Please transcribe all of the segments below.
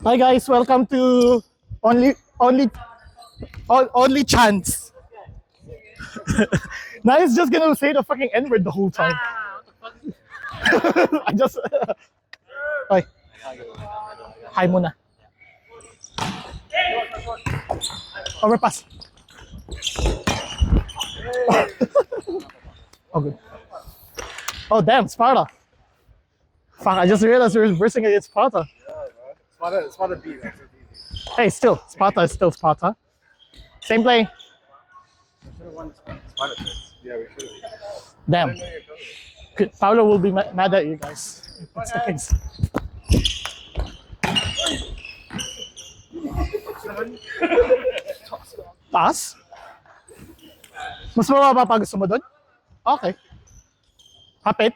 Hi guys, welcome to only chance. Now he's just gonna say the fucking N-word the whole time. I just Hi. Hi muna. Overpass. Oh good. Oh damn, Sparta. Fuck, I just realized we're reversing against Sparta. Sparta beat. Hey, still, Sparta is still Sparta. Same play. Sparta. Yeah, we should. Damn. Paolo will be mad at you guys. That's the case. Taas? Mas mababa pa gusto mo doon? Okay. Hapit.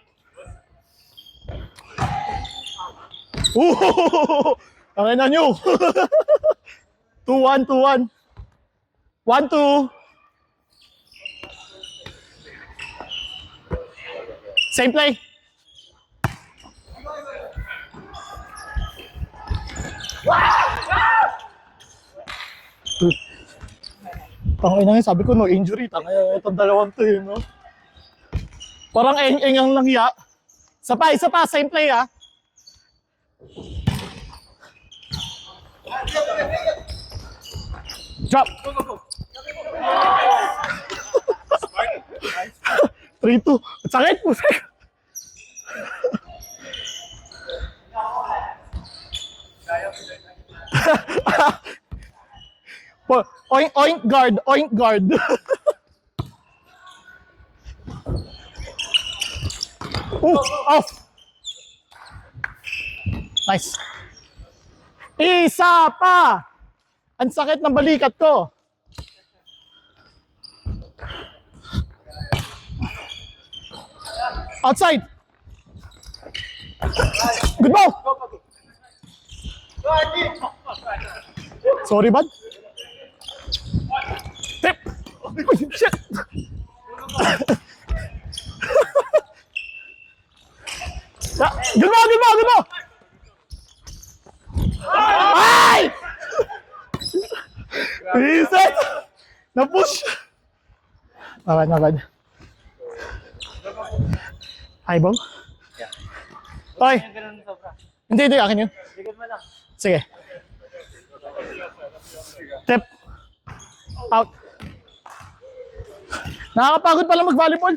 Ooh! Tangin na nyo. 2-1, 2-1. 1-2. Same play. Tangin na yun, sabi ko no injury. Tangin itong dalawang to yun, no? Parang eng-eng ang langya. Isa pa, same play ah. Drop. 3-2. Sakit po. Oink, oink guard, oink guard. Off. Nice. Isa pa. Ang sakit ng balikat ko. Outside. Good ball. Sorry, bud. Tip. Shit. Good ball, good ball, good ball. Ay! Reset. Na-push. Alright, not bad. Hi, ball. Oy. Hindi, akin yun. Sige. Tip. Out. Nakakapagod pala mag-volleyball.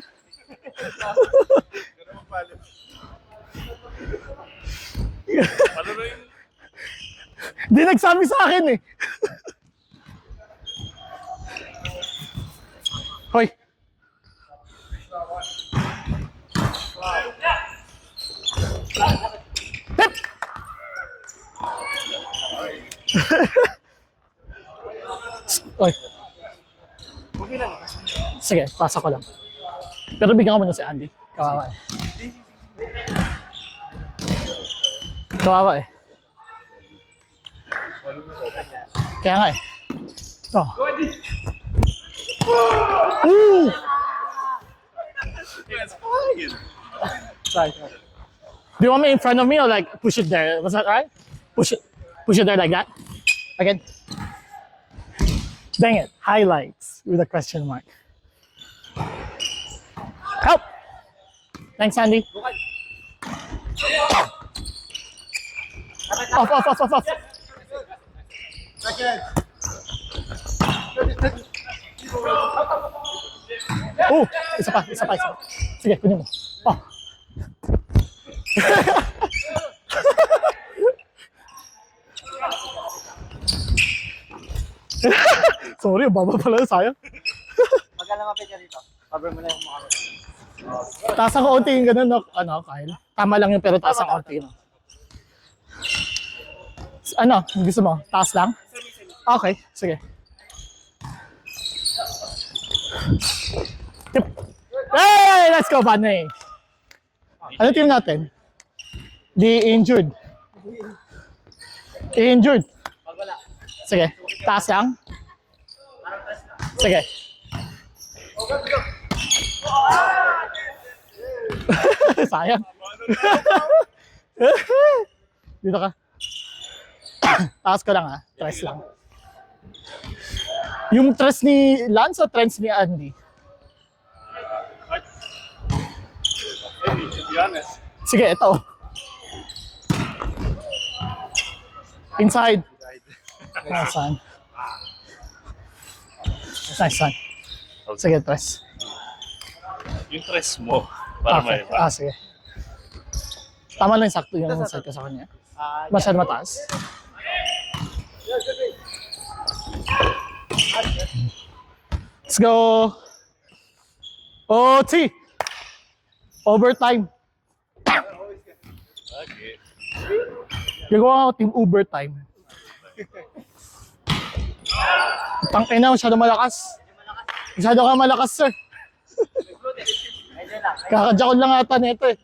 Hindi nagsabi sa akin eh. Hoy. Tip. Oy. Sige, pasa ko lang. Pero bigyan ko muna si Andy. Kawawa eh. Kawawa eh. Kaya nga eh. Oh. Ooh! Sorry. Do you want me in front of me or like push it there? Was that right? Push it there like that. Again. Dang it. Highlights with a question mark. Help! Thanks, Andy. Off. Oh, isa pa. Sige, kunin mo. Oh. Sorry, baba pala sayang. Magkano mapit ka dito? Cover mo na yung mga. Taas ang konti yung ganun, no? Ano, Kyle? Tama lang yun, pero taas ang konti, no? Ano, gusto mo? Taas lang? Okay, sige. Tip. Hey, let's go, Panay. Ano team natin? The injured. Injured. Sige, taas lang. Sige. Sayang. Dito ka. Taas ko lang ha. Tres lang. Yung tres ni Lance o tres ni Andy? Maybe, to be honest. Sige, ito. Inside. Nice one. Nice one. Sige, tres. Yung tres mo. Para Okay. may Sige. Tama lang yung sakto yung side ko sa kanya. Masyado mataas. Let's go. OT. Overtime. Okay. Gagawa ko team overtime. Tangina, masyado malakas. Masyado ka malakas, sir. Kakajakod lang ata nito eh.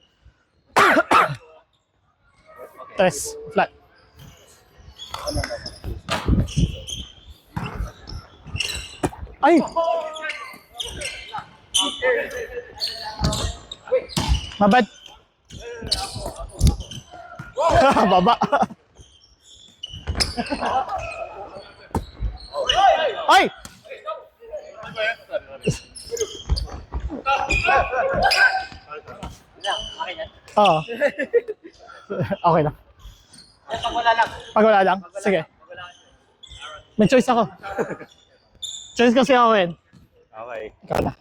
Tres, flat. Ay! Mabad. Baba. Ay! Oo. Okay lang. Pag wala lang. Pag wala lang? Sige. May choice ako. Choice kasi ako eh. Okay. Ikaw na.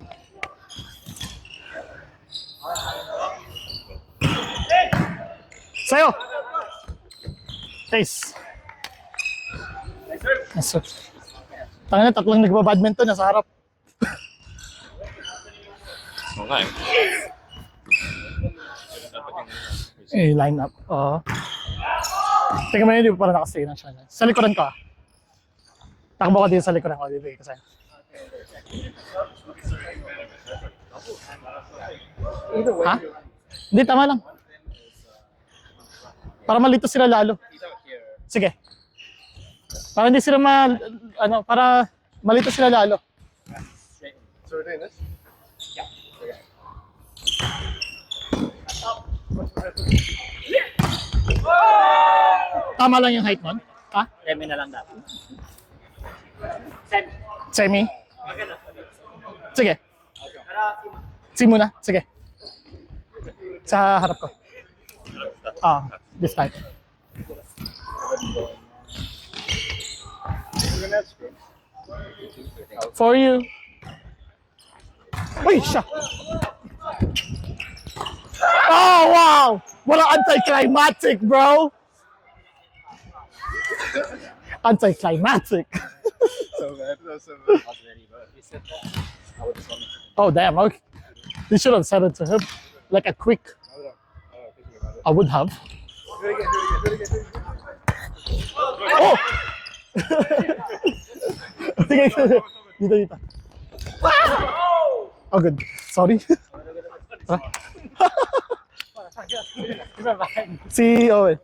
Sa'yo! Ace. Yes, sir. Tangina, tatlong nagbabadminton nasa harap. Okay. Line up. Oo. Teka mo yun, di ba parang nakastay na siya. Sa likuran ko ah. Takbo ko dito sa likuran ko. Dito ko sa'yo. Ha? Hindi, tama lang. Para malito sila lalo. Sige. Para hindi sila para malito sila lalo. So we're doing this? Tama lang yung height nun? Ha? Semi na lang dapat. Semi? Sige. Si muna. Sige. Sa harap ko. This time. For you. Uy, siya. Oh, wow! What an anticlimactic, bro! Anticlimactic. So bad. That was so bad. Oh, damn. Okay. You should have said it to him. Like a quick. I would have. Do it again, do it again, do it again, do it again. Oh! Sige, dito, dito. Oh, good. Sorry. Si Owen.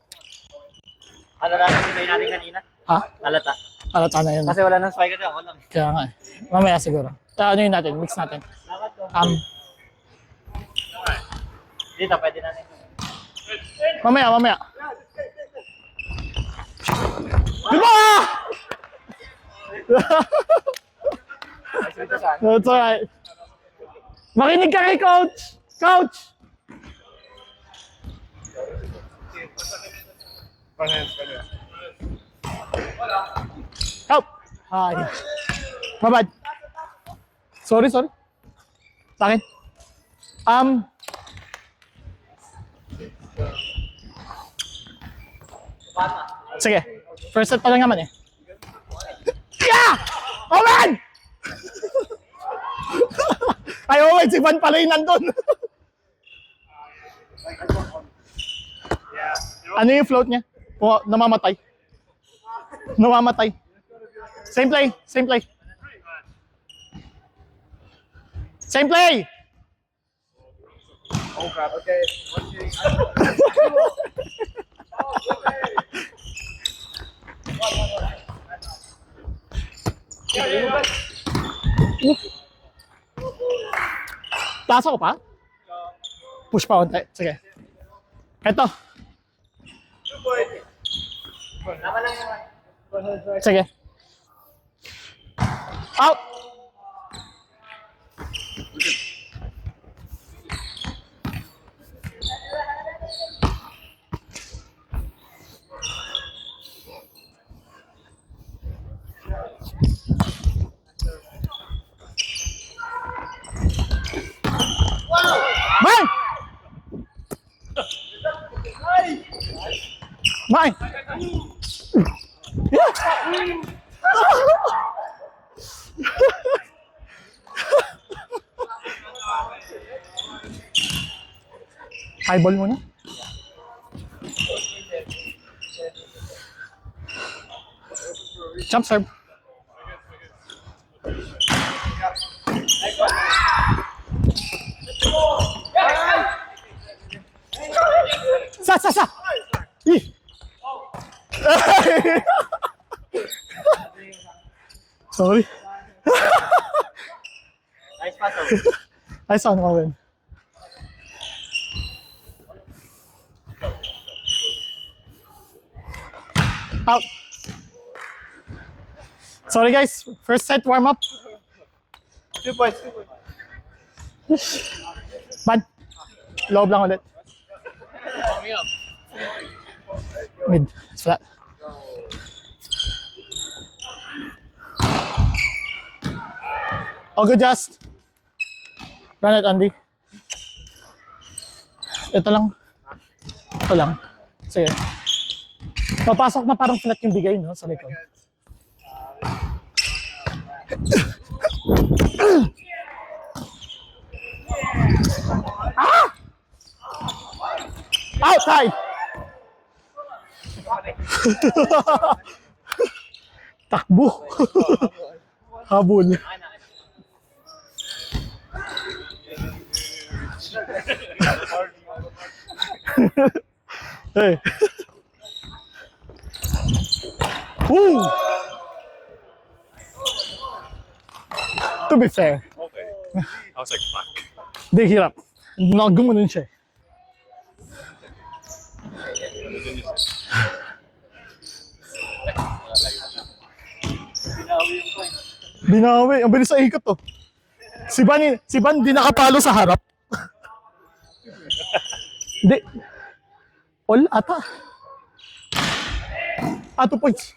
Ano lang yung natin kanina? Ha? Alata. Alata na yun. Kasi wala nang spiker na ako lang. Kaya nga eh. Mamaya siguro. Ano yun natin? Mix natin. Dito, pwede natin. Mamaya. Di ba? That's alright. Makinig ka kay coach! Coach! Front hands, front hands. Help! Hi. Mabad. Sorry. Sa akin. Sige. First set pa lang naman eh. Yeah! Owen! Ay, Owen, si Van pala yung nandun. Ano yung float niya? O, namamatay. Same play. Same play! Oh crap, okay. Taas ako pa? Push pa konti. Sige. Eto. Sige. Out! Mine! Mine! Yeah! Highball muna. Jump serve. Sa! Ih! Sorry. Nice pass, oh. Ay, saan ka rin? Out. Sorry guys, first set warm up. 2 points. Bad. Loob lang ulit. Mid. It's flat. Oh, good, Just. Run it, Andy. Ito lang. Ito lang. Sige. Papasok na parang flat yung bigay, no? Sa likod. Ah! Outside! Takbo. Habol. Hey. Woo! To be fair, Okay. I was like, fuck. di hirap. Gumanon siya. Binawi. Ang bilis sa ikot to. Si Van di nakapalo sa harap. Di. All ata. 2 points.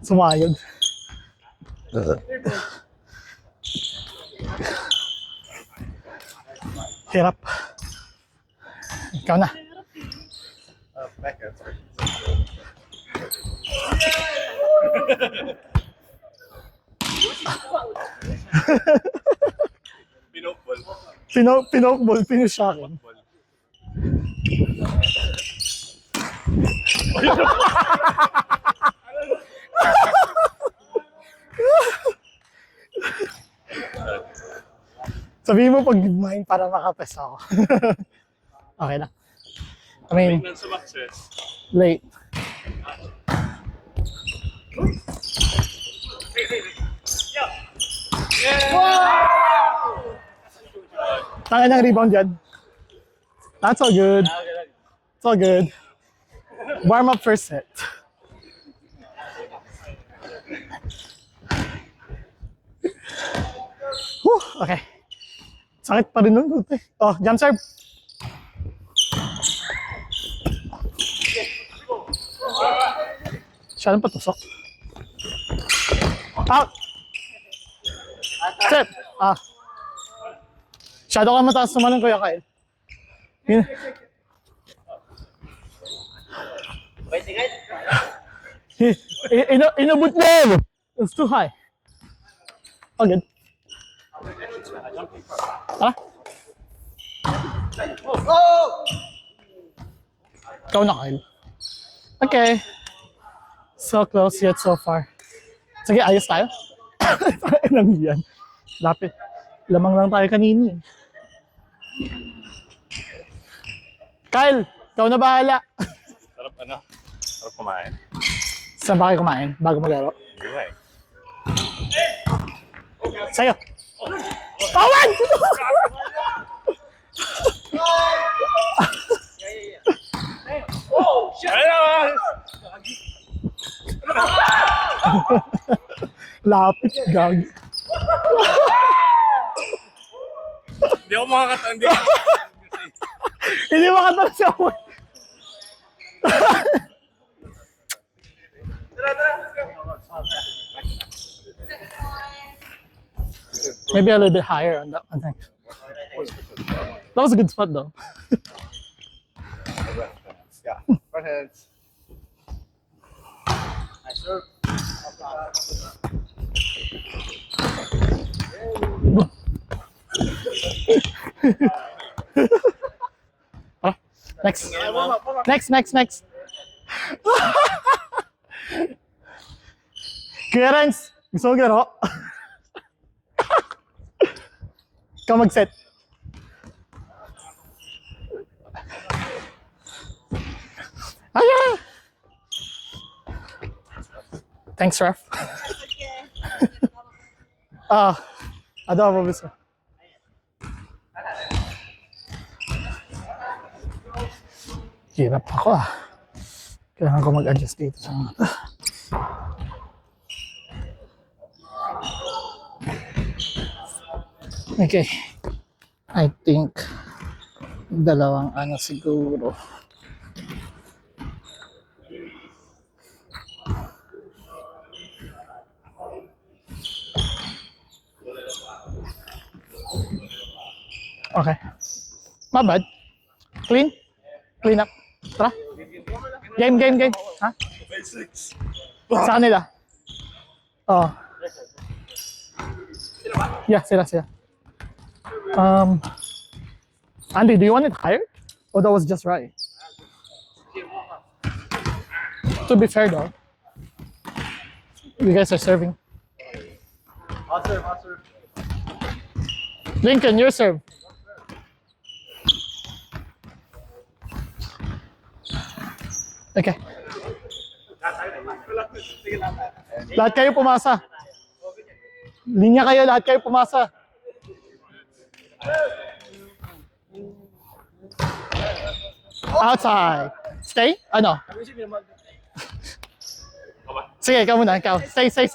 Sumayod. Hirap. Ikaw na. Backhand, sorry. Pinokball. Pinokball, finish sa akin. Sabihin mo pag mine para makapes ako. Okay lang. I mean, Tingnan sa success. late. Tangin ng rebound dyan. That's all good. It's all good. Warm up first set. Whew, okay. Sakit pa rin nun. Oh, jump serve. Siya nang patusok. Out! Set! Shadow ka mataas naman ng Kuya Kyle. Yun. Wait, guys. Inabot na yun. It's too high. Oh, good. Tara. Ikaw na, Kyle. Okay. So close yet so far. Sige, ayos tayo. Anong yan? Lapit. Lamang lang tayo kanini. Kyle, ikaw na bahala. Sarap ano? Sarap kumain. Saan ba kayo kumain bago maglaro? Buhay. Sa'yo. Pawan! Ayun! Lapit, gagi. Hindi ako makakatandi. Hindi makatala siya ako. Maybe a little bit higher on that one. Thanks. That was a good spot though. Yeah. Front hands. Nice serve. Ah, next. Next. Clearance! Gusto mo garo? Ikaw mag-set. Ayan! Thanks, ref. Adobo gusto. Hirap ako ah. Kailangan ko mag-adjust dito sa mga to. Okay. I think dalawang ano siguro. Okay. Not bad. Clean up. Tara. Game. Ha? Sa kanila. Oh. Yeah, sila. Andy, do you want it higher? Or that was just right? To be fair though, you guys are serving. Hot serve. Lincoln, your serve. Okay. Lahat kayo pumasa. Linya kayo, lahat kayo pumasa. Outside. Stay? Ano? Sige, ikaw muna, ikaw. Stay. Next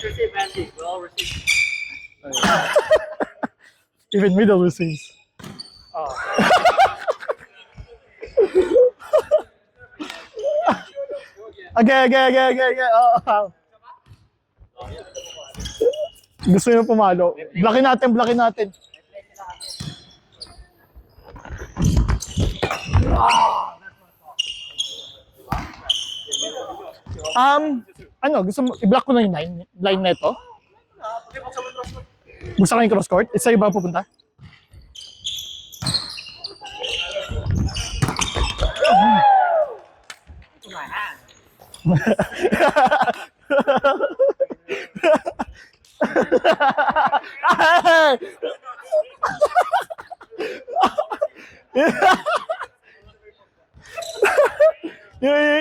receive, Andy. We'll all receive. Even middle receives. Okay. Oh. Gusto nyo pumalo. Blockin natin. Gusto mo, i-block ko na yung line neto? Gusto ko yung cross court? Isa yung ba pupunta?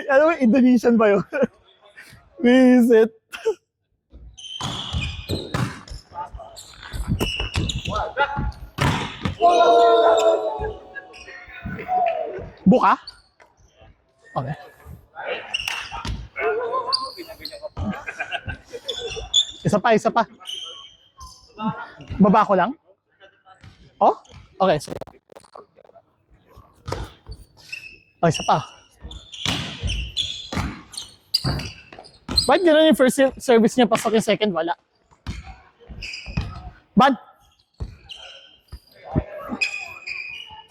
Ano ba, Indonesian ba yun? Visit. Buka? Okay. Isa pa. Baba ko lang? Oh? Okay. So. Oh, isa pa. Ba't gano'n yung first service niya, pasok yung second, wala? Ban!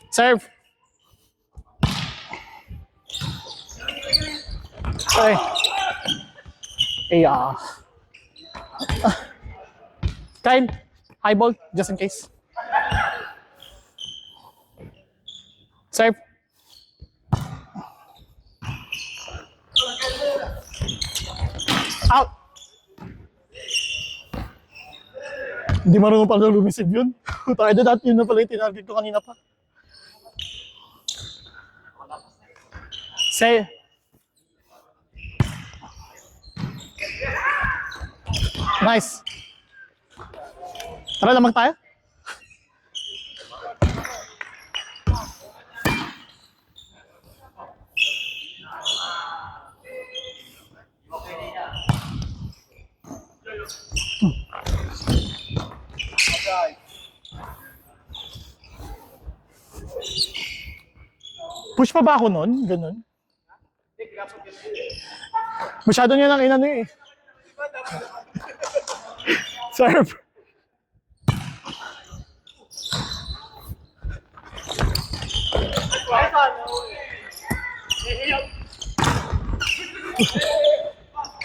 Serve! Okay. Kyle, high ball, just in case. Serve. Out! Hindi marunong pala lumisib yun. Tayo na dati yun na pala yung tinarget ko kanina pa. Say. Nice. Tara, lamang tayo. Push pa ba ako nun? Ganun. Masyado niya lang inano eh. Serve.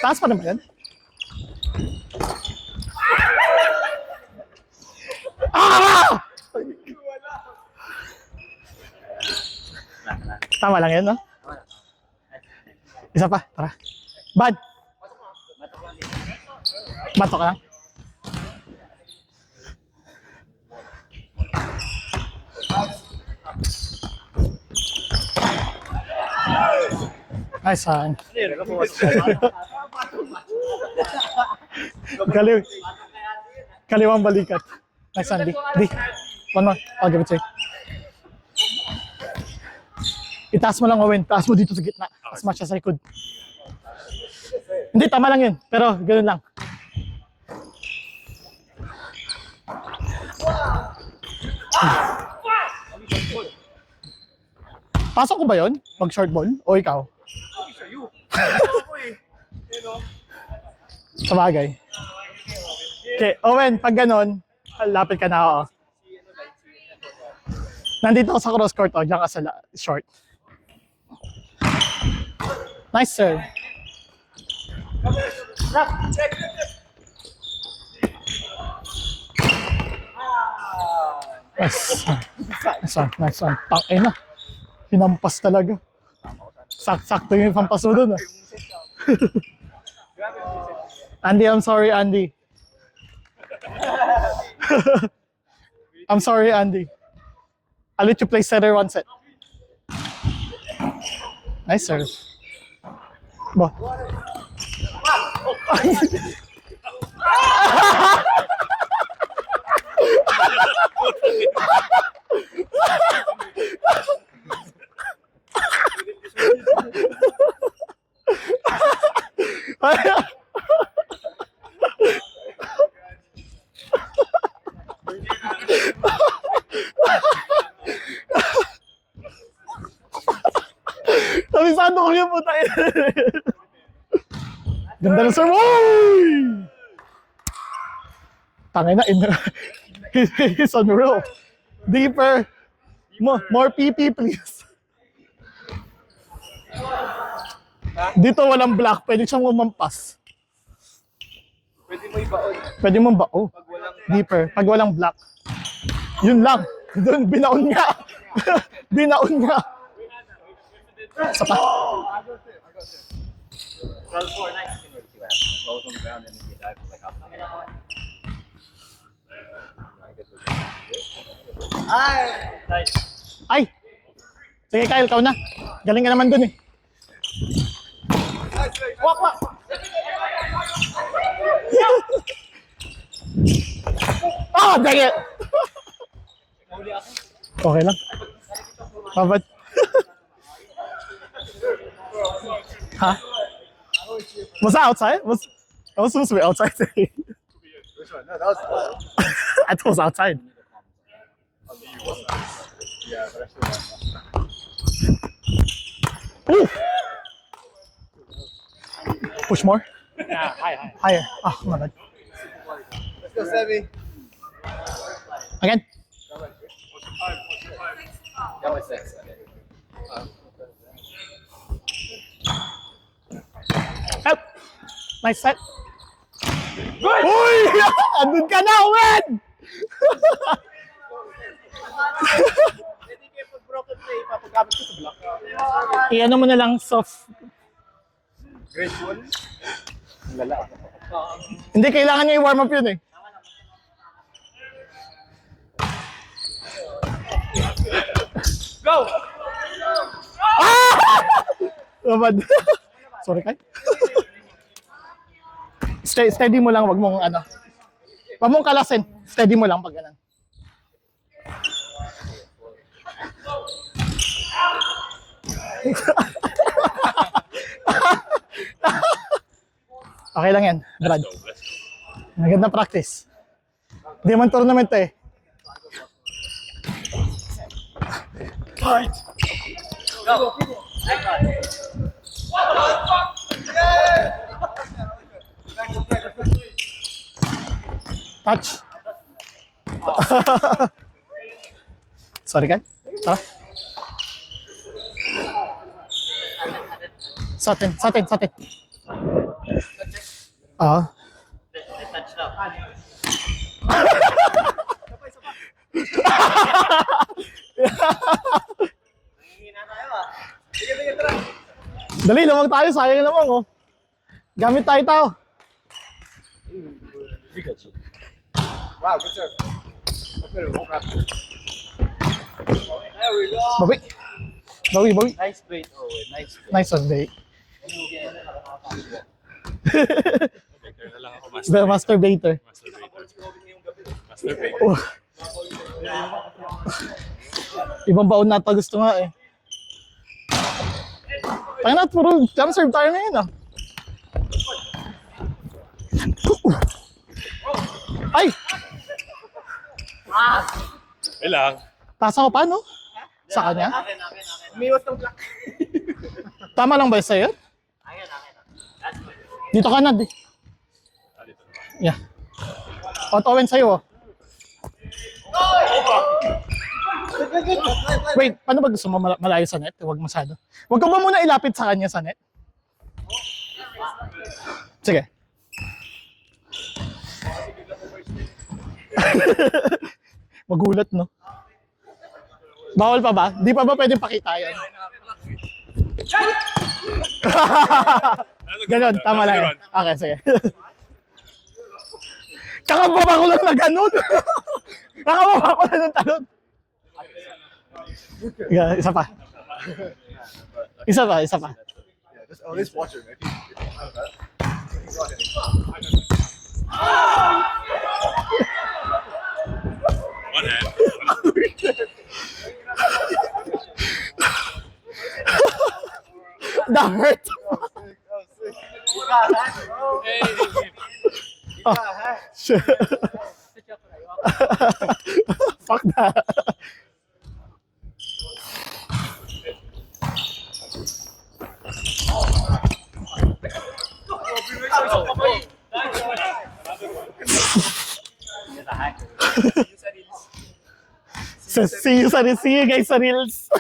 Taas pa naman yan. Ah! Tama lang yan, no? Isa pa, tara. Bad. Bato ka lang. Ay, saan? Kaliwang balikat. Nice, Andy. Di. One more. I'll give it to you. Itaas mo lang, Owen. Taas mo dito sa gitna. As much as I could. Hindi, tama lang yun. Pero, ganoon lang. Pasok ko ba yun? Pag short ball? O ikaw? Sa bagay. Okay, Owen, pag ganon, lapit ka na ako. Nandito ako sa cross court, diyan ka sa short. Nice, sir. Nice one. Tangay na. Hinampas talaga. Sakto yung pampaso doon. Andy, I'm sorry, Andy. I'm sorry, Andy. I'll let you play center one set. Nice serve. Bo. Kabisado ko yung puta. Ganda ng serve. Oy! Tangay na. He's on the roll. Deeper. More PP, please. Dito walang block. Pwede siyang umampas. Pwede mo ibaon. Pwede mong ba? Oh. Pag walang Deeper. Pag walang block. Yun lang. Doon, binaon nga. Binaon nga. Isa pa. Ay! Sige, Kyle, ikaw na. Galing ka naman dun eh. Wak! Ah, dang it! Okay lang. Babad. Huh? Was that outside? I was supposed to be outside today. which one? No, that was I thought it was outside. yeah, but I still Ooh. Push more. Yeah, high. Higher. Oh, my bad. Let's go, Sevi. Again. That was 6. Help. Nice set. Uy! Andun ka na, Owen! Pwede kayo pag broken play, papagamit ko sa block. I-ano mo na lang soft. Graceful. Ang lala. Hindi, kailangan niya i-warm up yun eh. Go! Babad. Sorry, Kai. Steady mo lang, wag mong ano. Wag mong kalasin. Steady mo lang pag ganun. Okay lang yan, Brad. Maganda practice. Hindi man tournament eh. Touch. Sorry, Kai. Tara. Sa atin. Ah. Touch daw. Hihina tayo ah. Sige, tara. Dali, lamang tayo. Sayang naman, oh. Gamit tayo. Wow, good serve. There we go. Bawi. Nice bait, Owen. Nice bait. Nice one, Bay. Baker na lang ako, master. Masturbator. Master Baker. Oh. Ibang baon na ito. Gusto nga eh. Tayo na, puro jump serve tayo ngayon ah. Ay! Okay lang. Tasa ko pa, no? Sa kanya? Akin. Umiwas ng block. Tama lang ba sa'yo? Akin. That's good. Dito ka na, di. Yeah. Owen sa'yo, oh. Wait, paano ba gusto mo malayo sa net? Huwag masyado. Huwag ka ba muna ilapit sa kanya sa net? Sige. Magulat, no? Bawal pa ba? Di pa ba pwedeng pakita yan? Ganon, tama lang yan. Okay, sige. Kakababa ko lang na ganon. Kakababa ko lang ng talon. Yeah, isa pa. Yeah, just always watch it, man. One hand. That hurt. Oh, shit. Fuck that. So, see you guys sa Reels.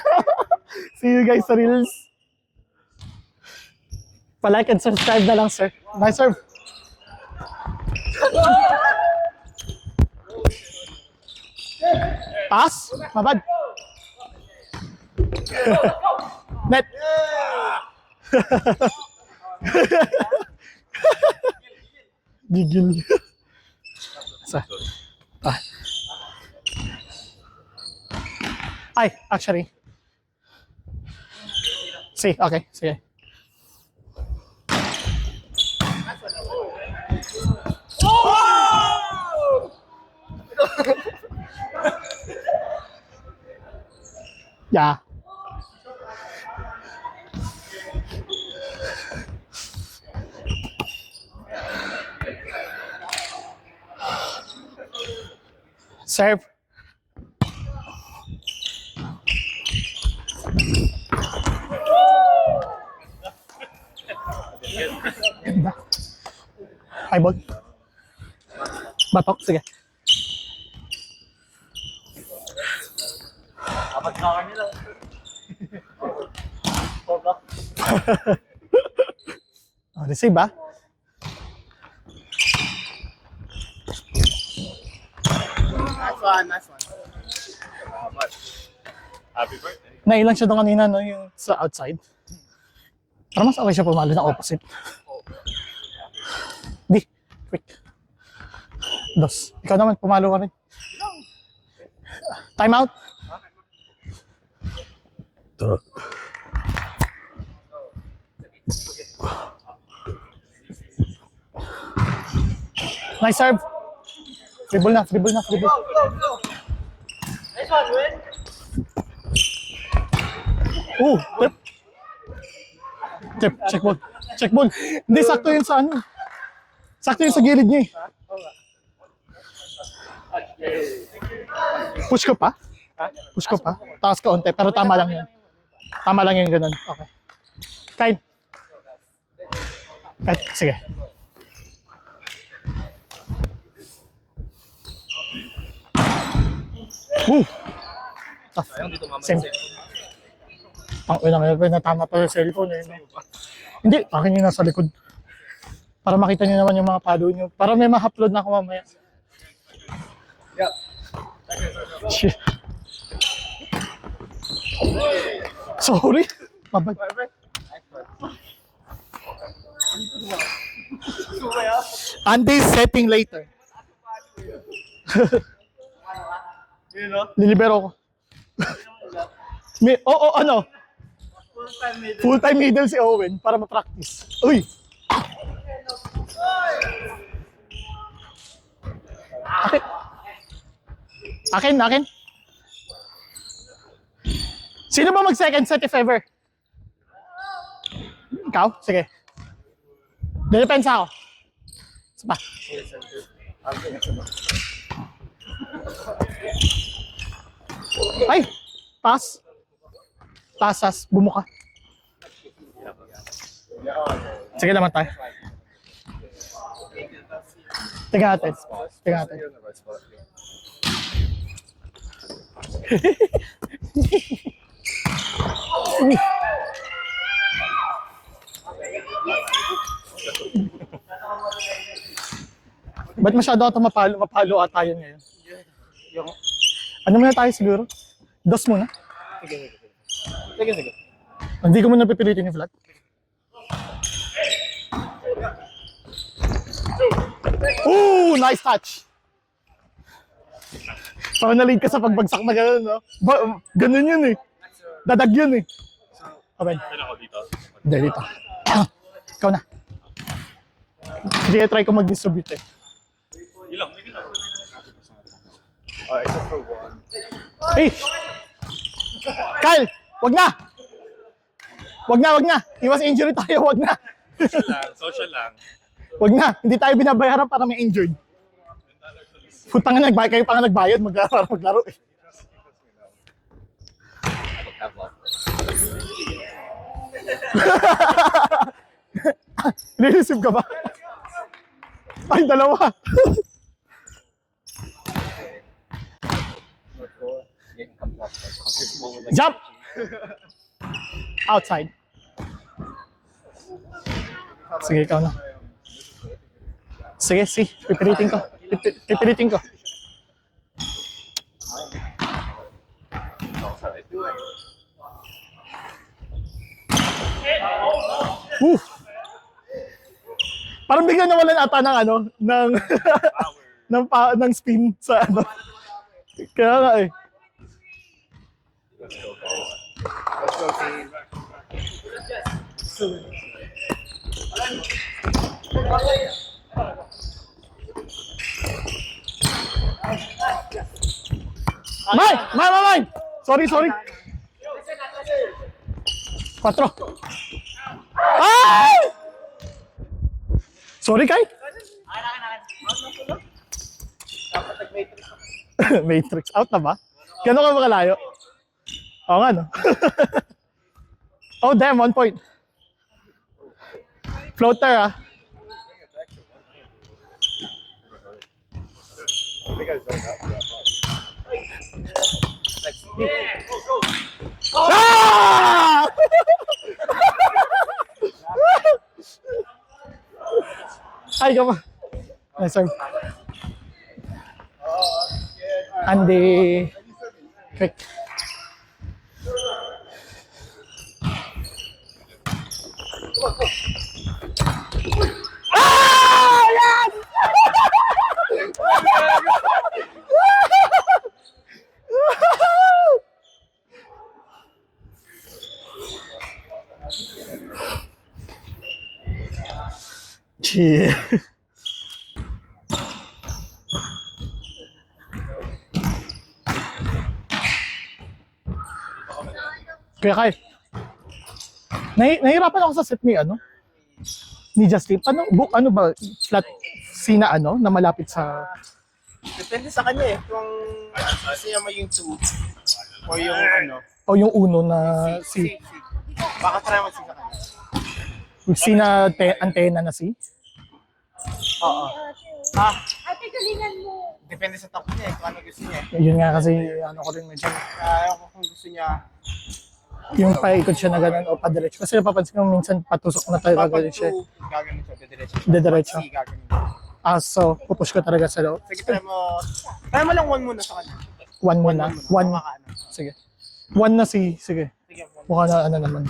See you guys sa Reels. Pa-like and subscribe na lang, sir. Nice serve. Pass? Mabad. Net. Gigil. Sa. Ay, actually. See, okay, sige. Yeah. Serve. Ganda. High ball. Batok, sige. Apat na kami nila. Hold up. Oh, receive ba? Nice one. Happy birthday. Nailang siya doon kanina, no, yung sa outside. Para mas okay siya pumalo ng opposite. Di, quick. Dos. Ikaw naman, pumalo ka rin. Time out. Nice serve. Free ball na, free ball na, free ball. Nice one, win. Tip. Tip, check ball. Check ball. Hindi, sakto yun sa ano. Sakto yun sa gilid niya eh. Push ko pa? Push ko pa? Taas ka onte, pero tama lang yun. Tama lang yun, ganun. Okay. Kain. Kain, sige. Tough. Same. Ina nga, natama pa sa cellphone eh. Hindi, akin yung nasa likod. Para makita nyo naman yung mga palo nyo. Para may ma-upload na ako mamaya. Yeah. Shit. Sorry. Babay. Andy's setting later. Lilibero ko. Ano? Full-time middle si Owen para ma-practice. Uy! Akin. Sino ba mag-second set if ever? Ikaw? Sige. Didepensa ako. Isa pa. Ay! Pass. Pasas. Bumuka. Sige naman tayo. Tingnan natin. Ba't masyado ito mapalo ata yun ngayon? Ano muna tayo siguro? Dos muna? Sige. Hindi ko muna pipilitin yung flat. Ooh! Nice touch! Parang na-lead ka sa pagbagsak na gano'n, no? Ganun yun eh. Dadag yun eh. Okay. Kailan ako dito? Hindi, dito. Ikaw na. Sige, try ko mag-distribute eh. Ilang. Except for one. Hey! Kyle! Wag na! Wag na! Iwas injury tayo, wag na! Social lang. Wag na! Hindi tayo binabayaran para may injured. Putang na, kayo pa nga nagbayad, maglaro eh. Nilisip ka ba? Ay, dalawa! Jump! Outside. Sige, ikaw na. Sige, pipilitin ko. Pipilitin ko. Parang biglang nawalan ata ng ano, ng spin sa ano. Kaya nga eh. Let's go, team. Mine! Sorry. 4. Ay! Sorry, Kai. Matrix. Out na ba? Gano'n ka makalayo? Oo nga, no? Oh, damn. 1 point. Floater, ah. I think I zoned out for that one. Ah! Ay, ka pa. Nice serve. Andy. Quick. Ah! Yan! Yeah. Kaya kay, nahihirapan ako sa set ni ni Justin. Ano ba, flat C na na malapit sa, Depende sa kanya eh. Kung gusto niya mo yung 2 or yung o yung uno na C. C. Baka try mo sa kanya. Yung C na antena na C. Oo. Ate, galingan mo. Depende sa top niya eh. Kung ano gusto niya eh. Yun nga kasi, ko rin medyo, Ayaw ko kung gusto niya. yung paikot siya na gano'n o padiretso. Kasi napapansin ko minsan patusok na tayo Kapag gagawin siya. 2, gaganon siya. Didiretso. Didiretso. C, gaganon. So, pupush ko talaga sa loob. Sige, try mo lang 1 muna sa kanya. One muna. One. Makakaano. Sige. One na C. Sige. Sige, Mukha na naman.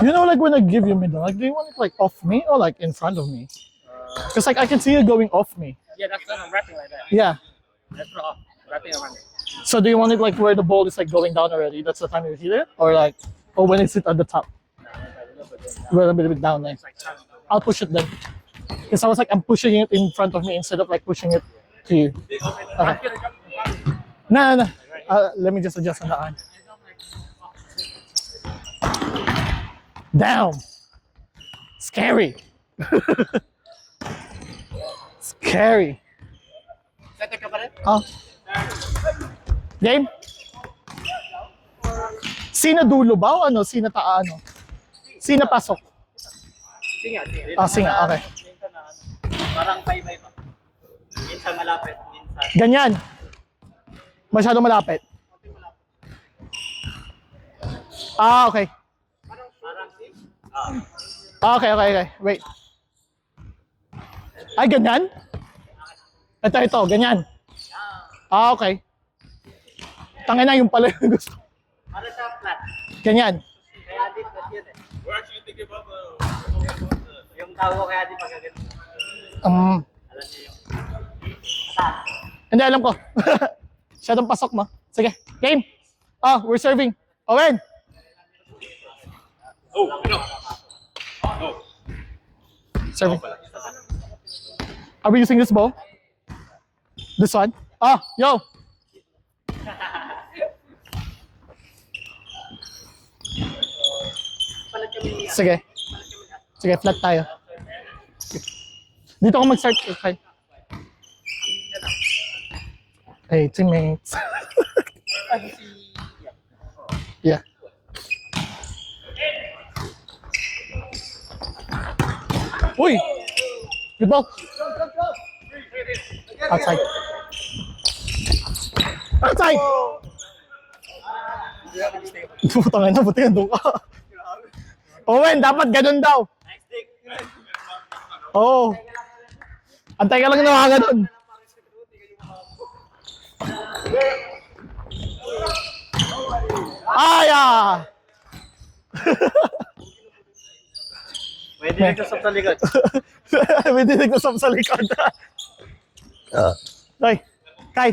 You know, like when I give you middle, like do you want it like off me or like in front of me? Because like I can see you going off me. Yeah, that's what I'm rapping like that. Yeah. That's what I'm rapping around. So do you want it like where the ball is like going down already? That's the time you hit it? Or like, or when it's at the top? Well, a little bit down there. I'll push it then. Because I was like, I'm pushing it in front of me instead of like pushing it to you. Okay. No. Let me just adjust on the arm. Down. Scary. Scary. Setter ka pa rin? Oh. Game? Sina dulo ba o ano? Sina ano? Sina pasok? Sige. Singa. Okay. Minsan na parang bye-bye pa. Minsan malapit, minsan. Ganyan. Masyado malapit. Okay. Okay. Wait. Ay, ganyan? Ito, ganyan. Okay. Tangin na yung pala yung gusto. Ano siya flat? Ganyan. Kaya di flat yun eh. We're actually thinking about the Yung tao ko kaya di pagkagat. Um, Alam niyo yung Hindi, alam ko. Masyadong pasok mo. Sige, game. We're serving. Owen. Oh, no. No. Serving. Are we using this ball? This one? Yo. Sige. Sige, flat tayo. Dito ako mag-start. Okay. Hey, teammates. Yeah. Uy! Good ball. Outside. Outside! Putang ina, buti nandun ka. Owen, dapat ganun daw. Oo. Antay ka lang na mga ganun. Pwede nagsusap sa likod. May dinig na sa likod. Hoy, Kai.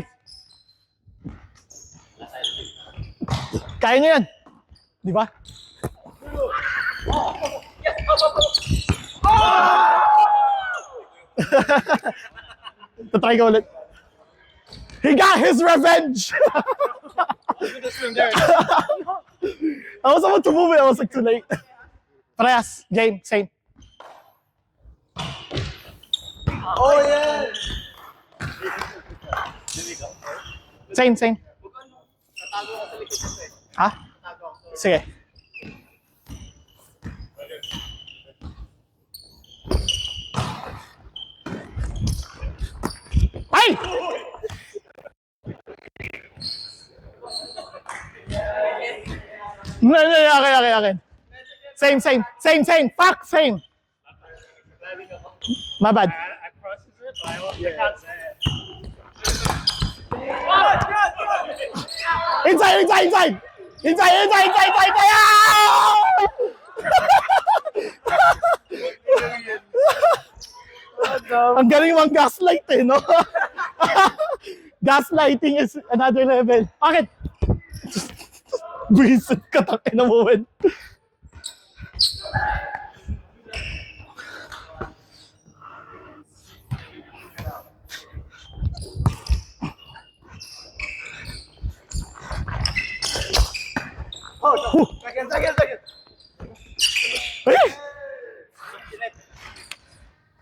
Kaya niyo yan. Di ba? Tatry ka ulit. He got his revenge! I was about to move it. I was like, too late. Parehas. Game. Same. Oh yeah! Same. Tatago ka sa likod nito eh. Ha? Tatago ako. Sige. Ay! No, akin. Same. Fuck, same. My bad. I processed it, but I can't say it. Inside! Ang galing mang gaslight no? Gaslighting is another level. Bakit? Buisit ka takin na moment. Second, second. Ay!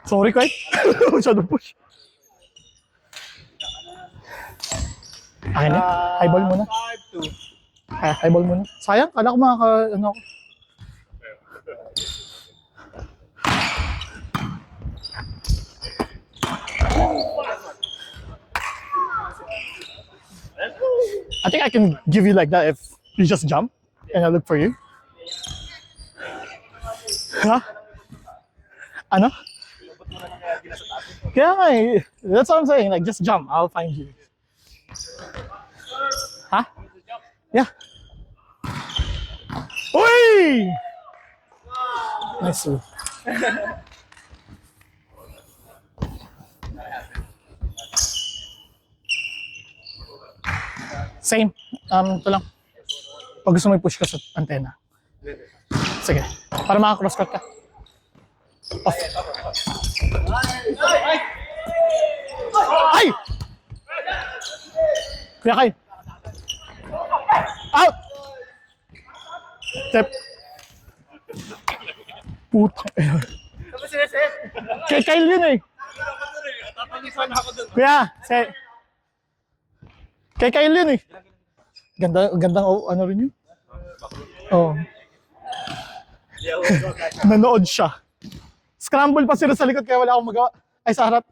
Sorry, Kyle. Masyado push. Akin na. Highball muna. 5-2. Highball muna. Sayang, kala ko ano ako. I think I can give you like that if you just jump and I look for you. Ha? Ano? Kaya nga eh. That's what I'm saying. Like, just jump. I'll find you. Ha? Yeah. Uy! Nice. Same. Ito lang. Pag gusto mo i-push ka sa antena. Sige. Para maka-cross-cut ka. Off. Ay! Kuya Kyle. Out! Step. Putang. Kay Kyle yun eh. Tatangisan ako dun. Kuya, kay Kyle yun eh. Gandang ano rin yun. Oo. Nanood siya. Scramble pa sila sa likod kaya wala akong magawa. Ay, sa harap.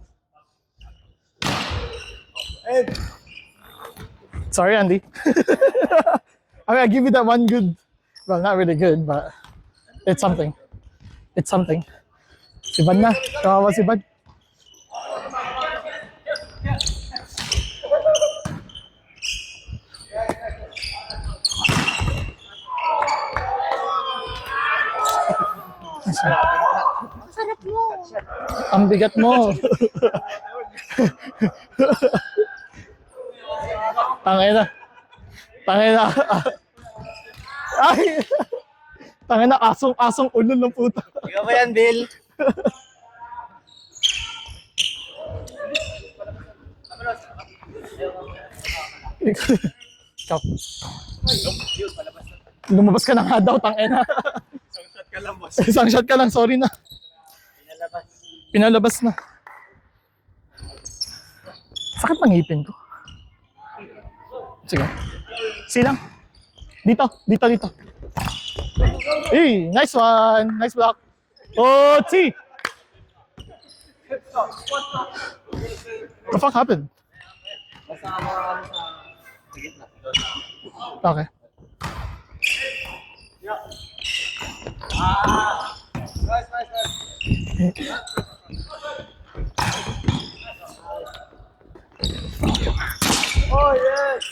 Sorry, Andy. I mean, I give you that one good, well, not really good, but it's something. It's something. Si Van na. Kawawa si Van. Sarap mo. Ang bigat mo. Tangina. Tangina. Ay! Tangina, asong ulo ng puta. Ikaw ba yan, Bill? Ikaw. Lumabas ka na nga daw, tangina. Isang shot ka lang, boss. Isang shot ka lang, sorry na. Pinalabas na. Sakit ng ngipin ko. Sige. Silang. Dito. Hey, nice one. Nice block. Oh, T. What the fuck happened? Okay. Oh, yes!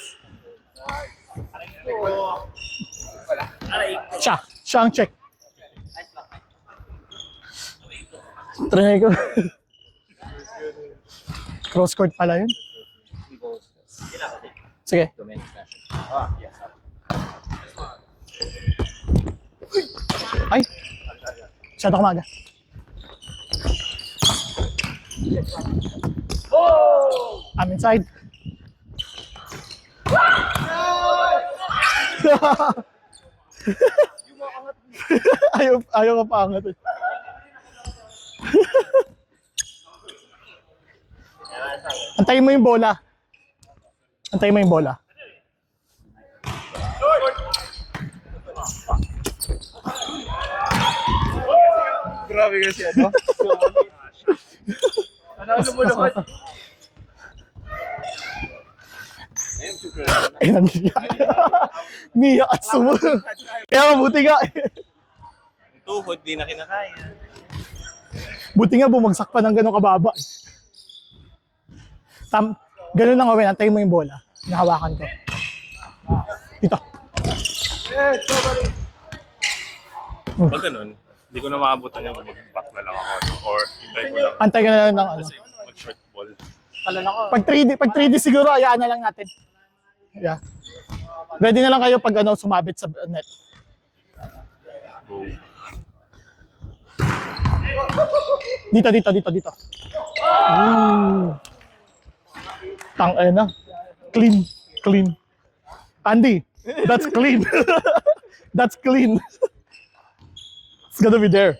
Siya ang check. Try ko. Cross court pala yun. Sige. Ay! Masyado ka maaga. I'm inside. ayaw ka paangat eh. Antayin mo yung bola. Antayin mo yung bola. Grabe kasi ano? Ano mo naman? Ay, nandiyan. Mia at sumo. Kaya mabuti nga. Tuhod, di na kinakaya. Buti nga bumagsak pa ng gano'ng kababa. Ganun lang gawin. Antayin mo yung bola. Nahawakan ko. Dito. Pag ganun, hindi ko na maabutan yung mag-back na lang ako. Or hintay ko lang. Antay ka na lang ng ano. Kasi mag-short ball. Pag 3D siguro, ayaan na lang natin. Yeah. Ready na lang kayo pag ano, sumabit sa net. Go. Dito. Tang na. Clean. Andy, that's clean. That's clean. It's gonna be there.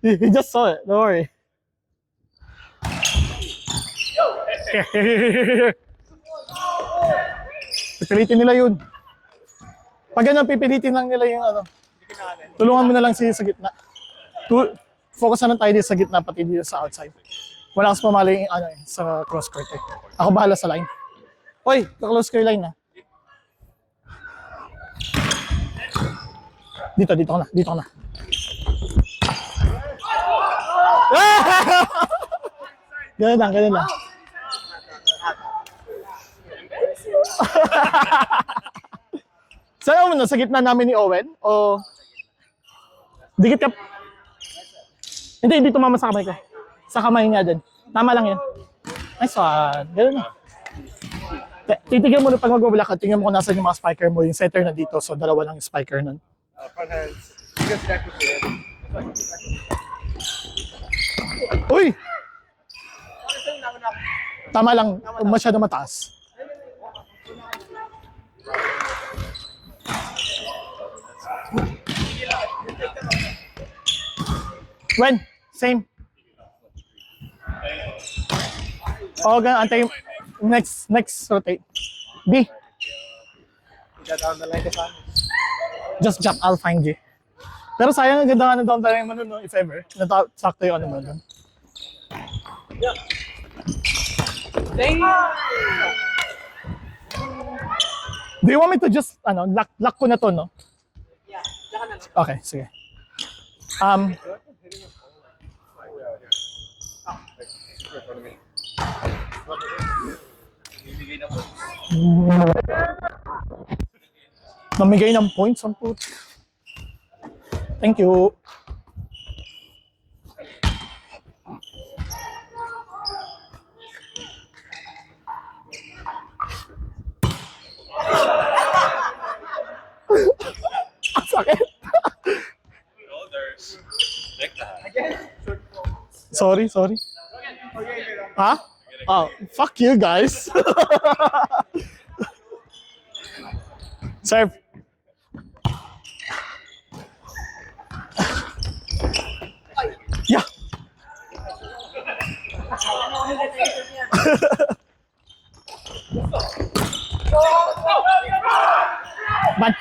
He just saw it. Don't worry. Pipilitin nila yun. Pag ganun, pipilitin lang nila yung ano. Tulungan mo na lang siya sa gitna. Focus na lang tayo dito sa gitna, pati dito sa outside. Wala kasi pamali ano, sa cross court eh. Ako bahala sa line. Hoy, ka-close ko yung line na. Dito ko na. Ganun lang. Saan mo na? Sa gitna namin ni Owen? O... Dikit ka... Hindi tumama sa kamay ko. Sa kamay niya din. Tama lang yun. Nice one. Ganun na. Titigyan mo na pag magbabala ka, tingnan mo kung nasan yung mga spiker mo. Yung setter na dito, so dalawa lang yung spiker nun. Uy! Tama lang, masyado mataas. When? Same. O, antay. Next rotate. B. Just jump, I'll find you. Pero sayang, ang ganda nga na down tayo mo nun, no, if ever. Sakto yung ano mo dun. Do you want me to just, lock ko na to, no? Okay, sige. Namigay ng points ang put. Thank you. Ang sakit. Shoulders. Sorry. Ha? Oh, fuck you guys. Serve. Yeah. Bad.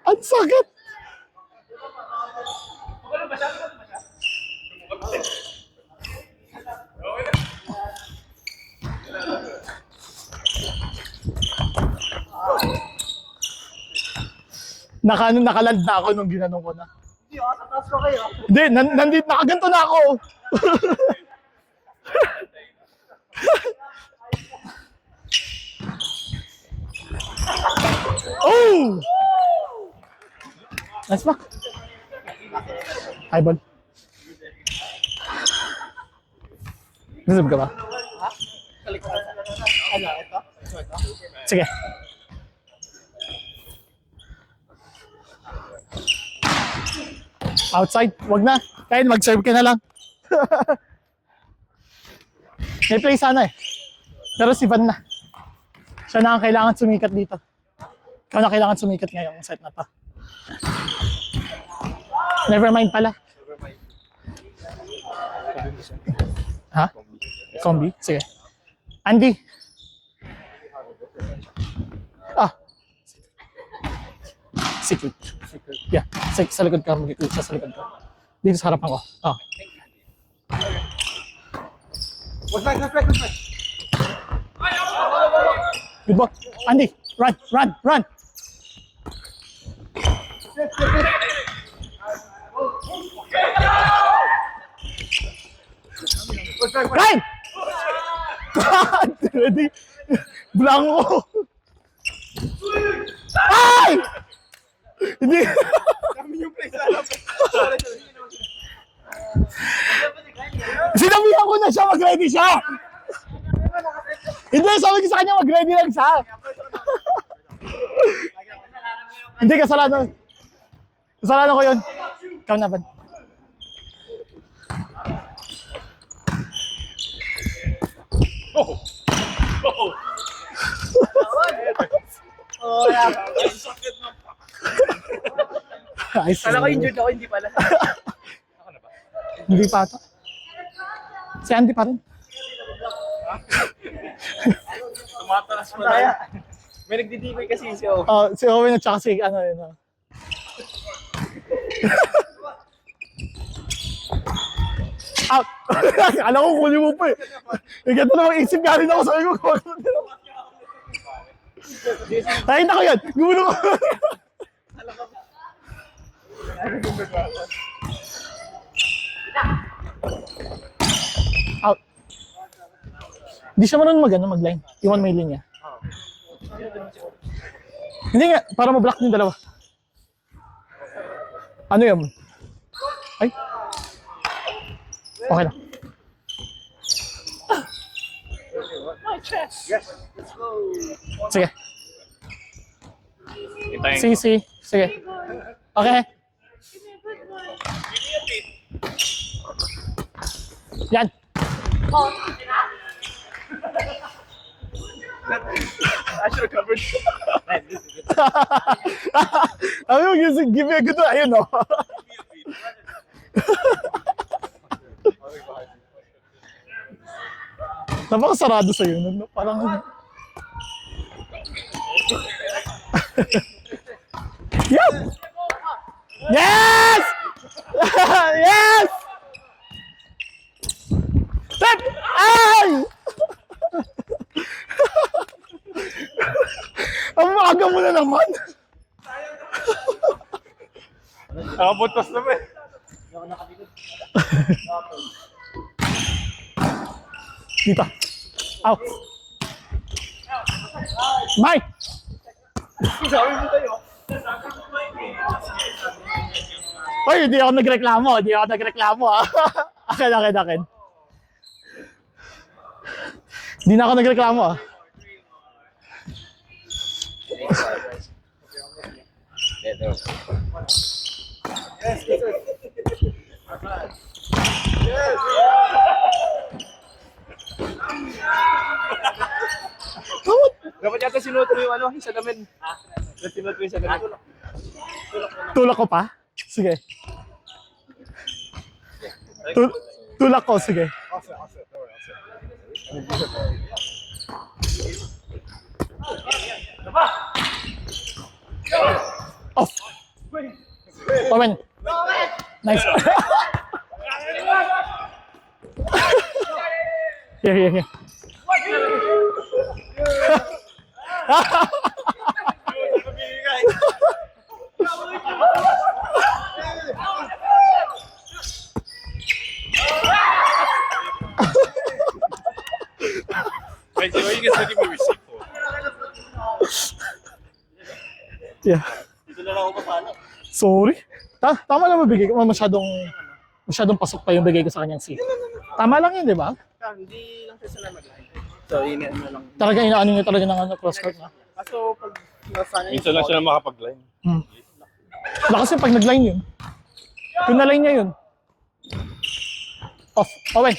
Ang sakit. Nakaland na ako nung ginanong ko na. Hindi, atas ko kayo. Hindi, nandito, nakaganto na ako. Oh! Nice back. Hi, ball. Deserve ka ba? Ha? Kalikutan. Ano, ito? Ito? Sige. Outside, wag na. Kahit mag-serve ka na lang. May play sana eh. Pero si Van na. Siya na ang kailangan sumikat dito. Ikaw na kailangan sumikat ngayong set na to. Never mind pala. Ha? Combi? Sige. Andy. Secret. Yeah. Sa likod ka. Mag-click sa likod ka. Dito sa harapan ko. What's back? Good ball. Andy. Run. Run! Ready? Blanco. Ay! Hindi. Kami yung play sa harap. Sinabihan ko na siya, mag-ready siya! Hindi, sabi ko sa kanya, mag-ready lang siya. Hindi, kasalanan. Kasalanan ko yun. Ikaw na ba? Ayos. Kala ko injured ako, hindi pala. Hindi pa ata. Si Andy pa rin. Tumataas mo Kaya, na. may nagdidikoy kasi si Owen. Oh, si Owen at saka si ano yun. Out! Alam ko kunin mo pa eh. Ganito namang isip nga rin ako sabi ko. Nakita ko yan. Gumulo ko. Out. Di siya marunong mag-line. Iwan mo yung linya. Hindi nga, para ma-block yung dalawa. Ano yun? Ay. Okay lang. Sige. Hintayin ko. Sige. Okay. Yan. I should have covered. Ayun, give me a good one. Ayun, no? Napakasarado sa'yo. No? Parang... Yep! Yes! Yes! Step! Ay! Ang maaga mo na naman. Nakabutas naman. Dito. Out. Mike! Sabi mo tayo. Oy, hindi ako nagreklamo. Akin. Hindi na ako nagreklamo ah. Dapat yata sinuot mo yung ano, yung salamin. Sinuot mo yung salamin. Tulak ko pa? Sige. Tulak ko, sige. Off. Owen. Nice. Here. Wait, what are you guys looking me receipt for? Yeah. Sorry. Tama lang mabigay ko. Masyadong pasok pa yung bigay ko sa kanyang seat. Tama lang yun, di ba? Hindi lang siya sila mag-line. So, yun na lang. Talaga inaano niya talaga ng cross court na. Kaso, pag nasa niya Minsan lang siya na makapag-line. Wala kasi pag nag-line yun. Kung na-line niya yun. Off. Owen.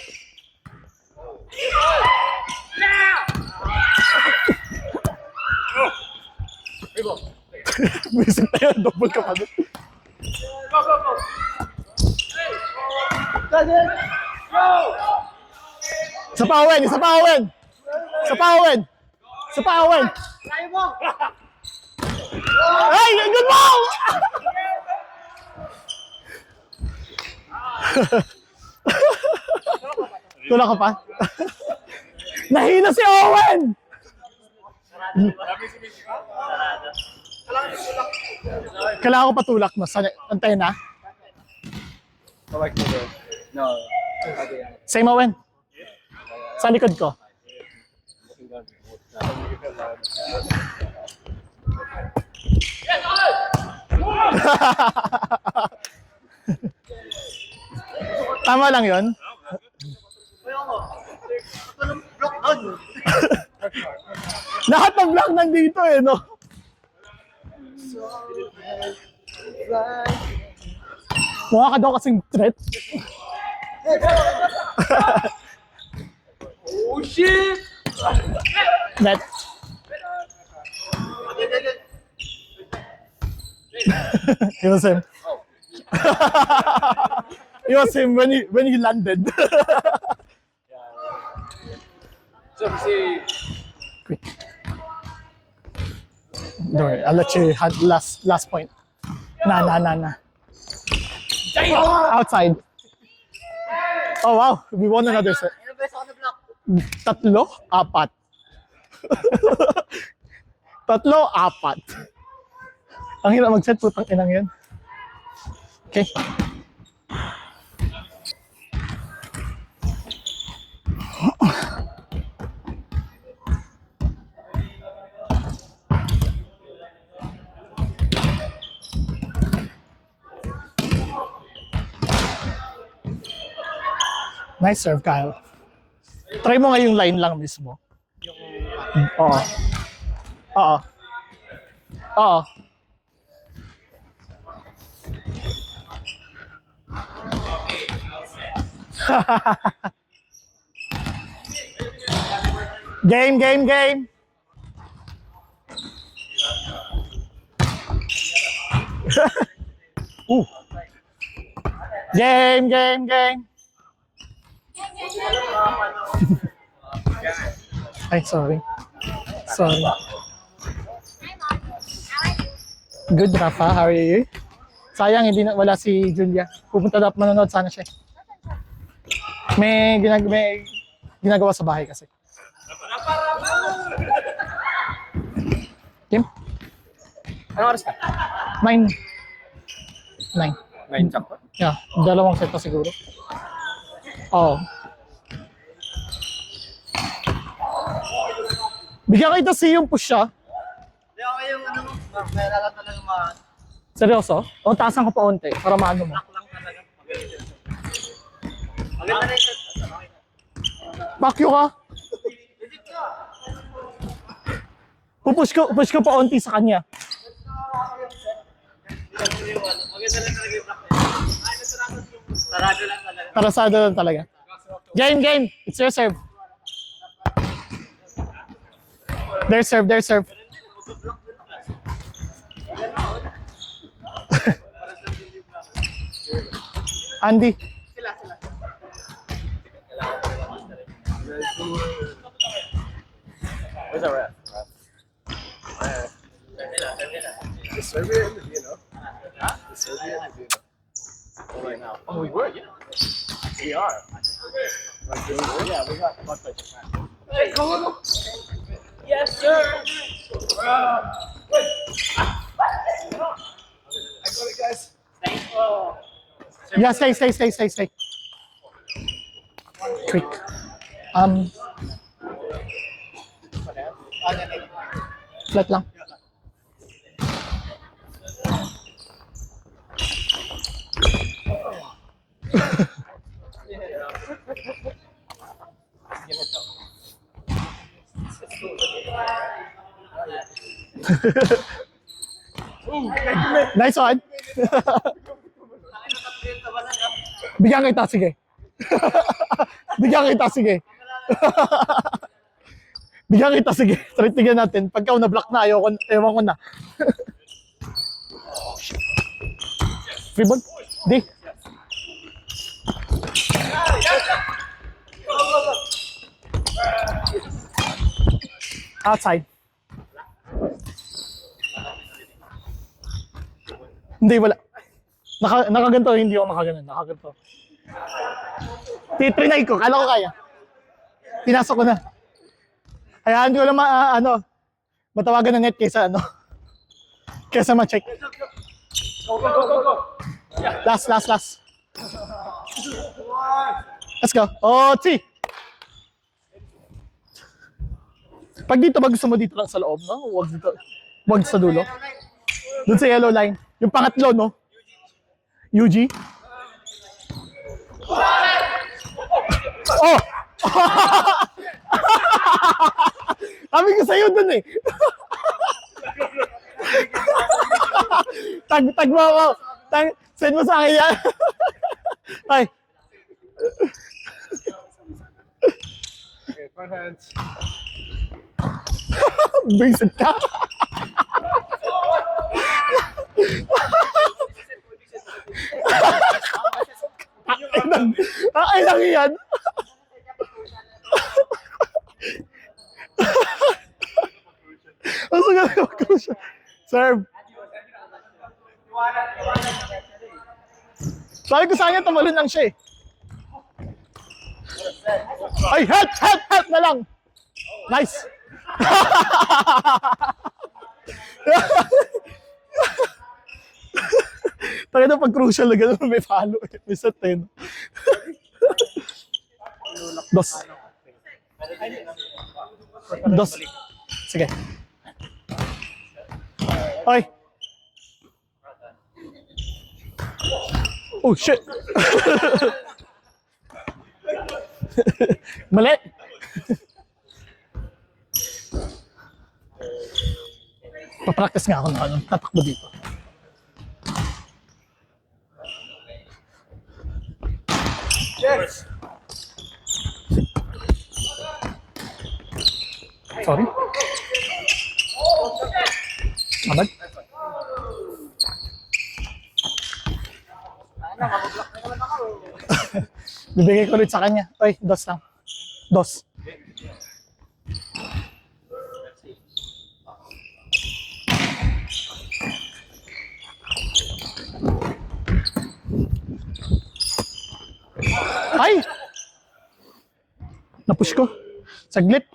Visit na yun. Double ka pa doon. Isa pa, Owen! Ay! Good ball! Tulak ka pa? Nahina si Owen! Kailangan ko patulak mo sa antena. No. Same Owen. Sa likod ko. Tama lang yun. Lahat ng vlog nandito eh, no? Mukha ka daw kasing threat. Oh shit! Net. It was him. It was him when he landed. So, si... Quick. Don't worry, I'll let you have last point. Nah. Outside. Oh wow, we won another set. Tatlo, apat. Tatlo, apat. Ang hirap mag-set, putang inang yun. Okay. Nice serve, Kyle. Try mo nga yung line lang mismo. Oo. Oo. Oo. Game. Ooh. Game. Ay, sorry. Good, Rafa. How are you? Sayang, wala si Julia. Pupunta dapat manonood sana siya. May ginagawa sa bahay kasi. Kim? Anong oras ka? 9. 9 sakto? Yeah, 2 set pa siguro. Oo. Bigyan kita si yung push siya. Hindi ako yung ano, kaya lang talaga Seryoso? O, taasan ko pa unti para maano mo. lang talaga. Maganda na yung set. Bakyo ka. Pupush ko pa unti sa kanya. Maganda na talaga yung sarado lang talaga. Tarasado lang talaga. Game. It's your serve. Their serve. Andy. Where's the ref? The Serbia and the Dino. The Serbia and the Dino. Oh, right now. Oh, we were, yeah. We are. Yeah, we got one place. Hey, go. Yes, sir. I got it, guys. Thanks. Yeah, stay. Quick. Flat lang. Nice one. Bigyan kita, sige. Tignan natin. Pagka na-block na, ewan ko na. Free ball? Di. Outside. Hindi, wala. Nakaganto, hindi ako nakaganto. Trinay ko, kala ko kaya. Pinasok ko na. Hayaan ko lang matawagan ng net kaysa ma-check. Go. Last. Let's go. Oh, T. Pag dito ba gusto mo dito lang sa loob, no? Huwag dito. Huwag sa dulo. Doon sa yellow line. Yung pangatlo, no? UG. Oh! Sabi ko sa'yo dun eh. Tag mo ako. Send mo sa akin yan. Ay. Okay, front hands. Basic ka. Ay, lang yan. Ang sagal ko siya. Serve. Sabi ko sa kanya, tumalon lang siya eh. Ay, head na lang. Nice. Tayo na pag crucial na gano'n, may follow eh. May set eh. No? Dos. Dos. Sige. Ay. Oh, shit. Mali. Papractice nga ako na tatakbo dito. Sorry. Abad. Bibigay ko ulit sa kanya. Oy, dos lang. Dos. Ay! Napush ko. Saglit.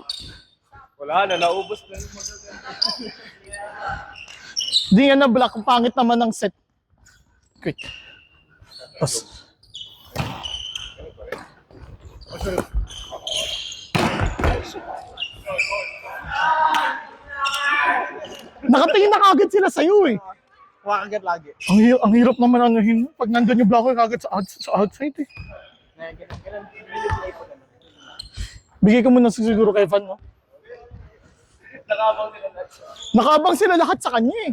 Wala na, naubos na yung Di nga na-block. Ang pangit naman ng set. Quick. Dos. Nakatingin na kagad sila sa'yo eh. Wakagat lagi. Ang hirap naman anuhin mo. Pag nandun yung blocker kagad sa outside eh. Bigay ko muna siguro kay Fan mo. Nakabang sila lahat sa kanya eh.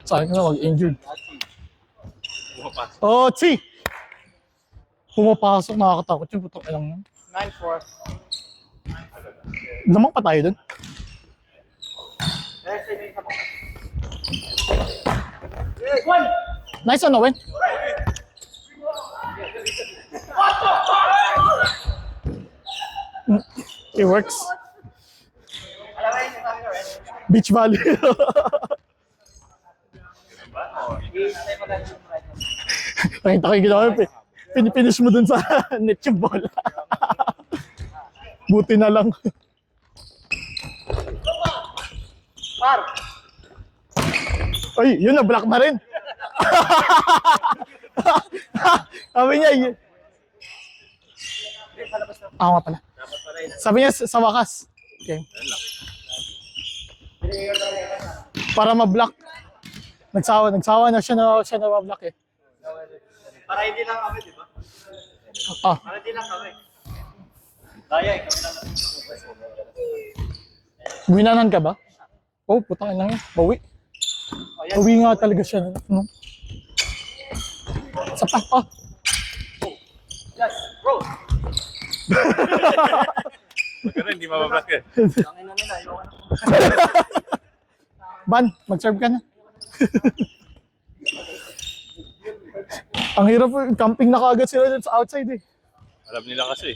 Sayang na mag-injured. Oh, Chi! Pumapasok, nakakatakot yung putang ilang yan. 9-4. Lamang pa tayo dun. Nice one, Owen. It works. Beach volley. Nakita ko yung ginawa mo. Pinipinish mo dun sa net yung bola. Buti na lang. Ay, yun na, black na rin. Sabi niya, yun. Ako nga pala. Sabi niya, sa wakas. Okay. Para ma-block. Nagsawa na siya na ma-block eh. Para hindi lang kami, di ba? Ah, Para hindi lang kami. Kaya, ikaw lang. winanan ka ba? Oh, putang ina yan. Bawi. Bawi nga talaga siya. No? Sa pa. Oh. Yes, bro. Magkano, hindi mabablock eh. Tangin na nila, ayaw ka na. Ban, mag-serve ka na. Ang hirap, camping na kaagad sila dun sa outside eh. Alam nila kasi.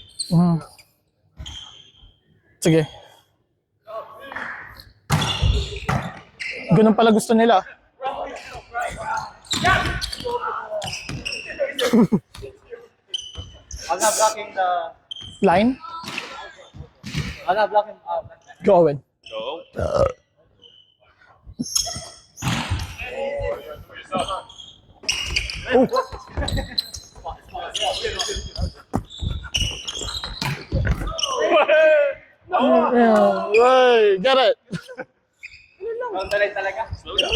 Sige. Ganun pala gusto nila. Aga blocking the... Line, Aga blocking... go Owen. So, Oh. Yeah, right, get it. Down the line talaga.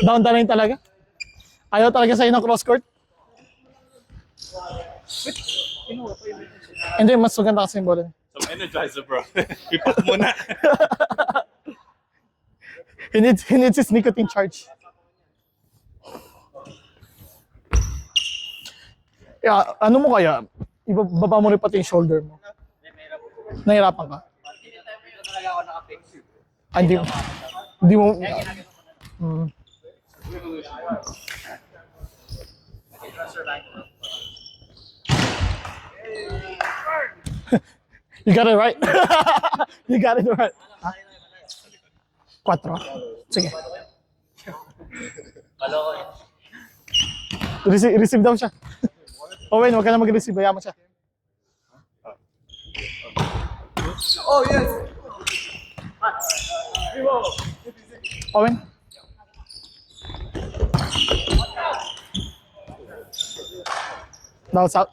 Down the line talaga. Ayaw talaga sa'yo ng cross court. Hindi, mas maganda kasi yung bola niya. Some energizer, bro. Ipak mo na. He needs his nicotine charge. Yeah, ano mo kaya? Ibaba mo rin pati yung shoulder mo. Nahirapan ka? Ah, hindi mo... Mm. You got it right. You got it right. Ha? 4. Sige. Receive daw siya. Owen, wag ka na mag-receive. Hayaan mo siya. Oh, yes. Owen. That was out.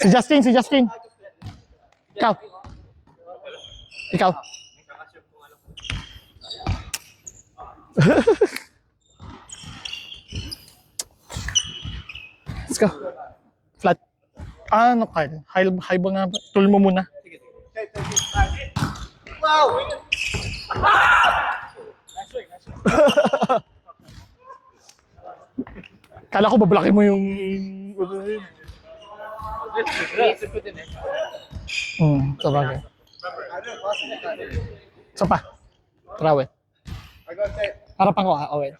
Si Justin. Ikaw. Let's go. Flat. Ano kaya? High ball na. Tool mo muna. Wow! Kala ko bablakin mo yung... Sabagay. Isa pa. Trawet. Harapan ko Owen.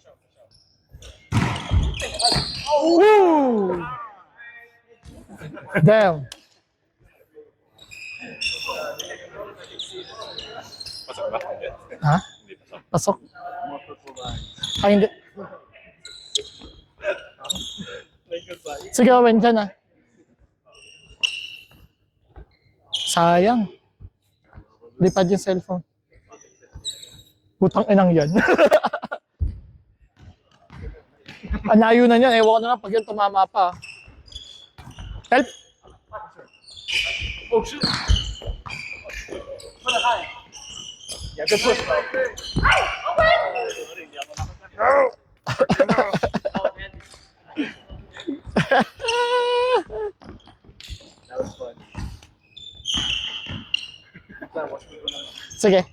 Woo! Damn. Pasok ba? Hindi. Ha? Hindi pasok. Pasok? Ay, hindi. Sige, Owen, dyan ah. Sayang. Lipad yung cellphone. Butang inang yan. Ang layo na niyan. Ewan ko na lang pag yan tumama pa. Help! Oh, shoot. Yeah, good push, bro. That was fun. Sige.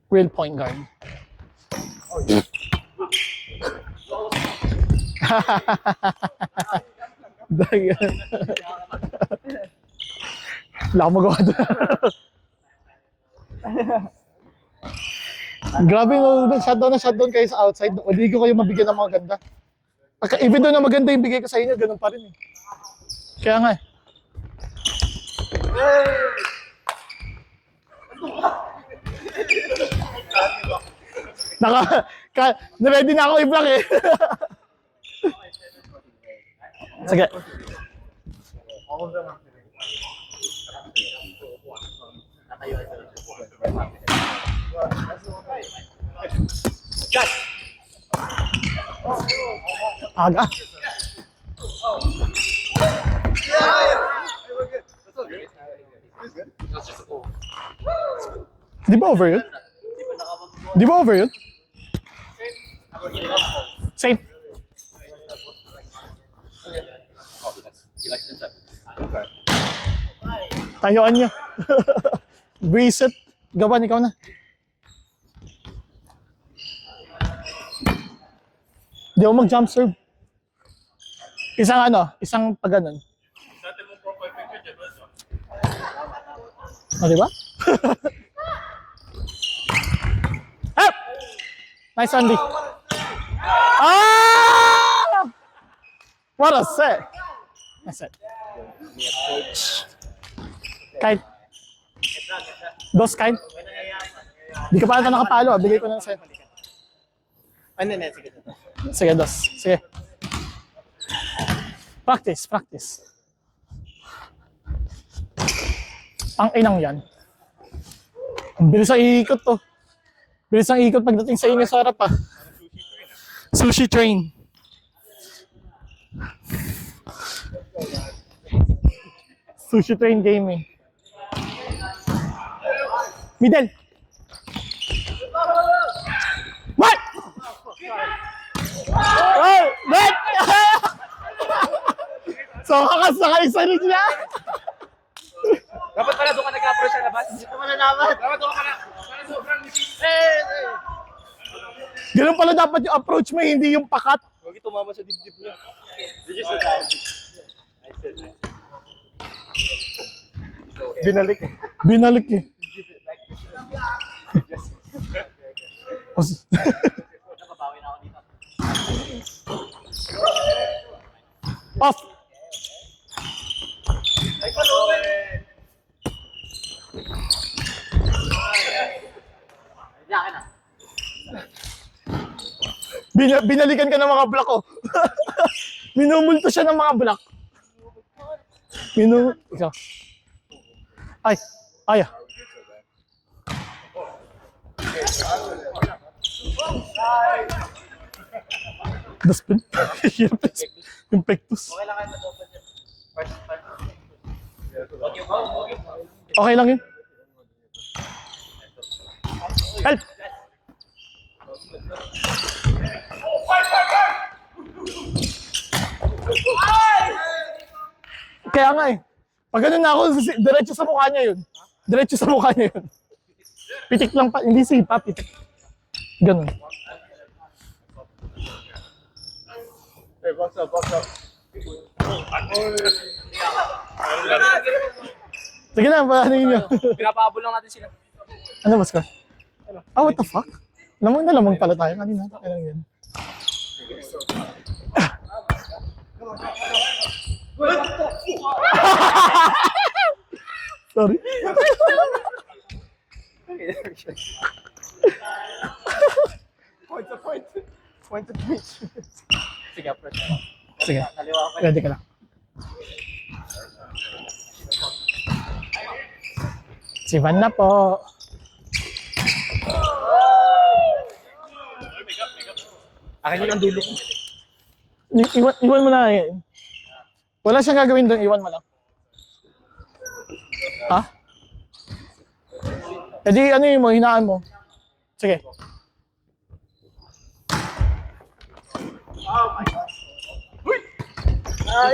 Real point guard. Dagan. Wala akong magawa doon. Grabe yung shutdown kayo sa outside. Hindi ko kayo mabigyan ng mga ganda. Even though na maganda yung bigay ko sa inyo, ganun pa rin eh. Kaya nga eh. Ready na ako i-block eh. Sige. Aga. Di ba over yun? Same. Tayuan niyo. Reset. Gawan, ikaw na. Di ako mag-jump serve. Isang pag ganun. Dati mong profile picture dyan, bro. O, di ba? Up! Nice, Andy. Ah! What a set. Nice set. Kyle. Dos, Kyle. Di ka pa ata nakapalo. Bigay ko na sa'yo. Ano na, sige. Sige, dos. Sige. Practice. Ang inang yan. Ang bilis ang ikot to. Bilis ang ikot pagdating sa inyo sa harap ah. Sushi train. Sushi train gaming. Middle. What? Oh, what? So, kakasakay-excited niya. Dapat pala doon ka nag-approach sa labas. Hindi ka malalaman. Dapat doon ka na. Para sobrang Ganun pala dapat yung approach mo, hindi yung pakat. Huwag tumama sa dibdib niya. Did you say that? I said that. Binalik. Binalik eh. Off! Ay, paluin! Binalikan ka ng mga block ko. Minumulto siya ng mga block. Ikaw. Ay. Ay. Daspin. Yung pectus. Okay lang kayo mag-open yun. First. Okay lang yun. Help! Kaya nga eh. Pag ganun na ako, diretso sa mukha niya yun. Diretso sa mukha niya yun. Pitik lang pa, hindi sipa, pitik. Ganun. Hey, box up. Sige na, paanayin niyo. Pinapahabol lang natin sila. Ano ba, Scar? Ah, what the fuck? Lamang na lamang pala tayo kanina. Kailan yan? Sorry. Point to point. Sige, approach. Sige, Kaliwa ka pa. ready ka lang. Si Van na po. Akin yun ang dulo ko. Iwan mo na eh. Wala siyang gagawin doon, iwan mo lang. Ha? E di ano yun mo, hinaan mo. Sige.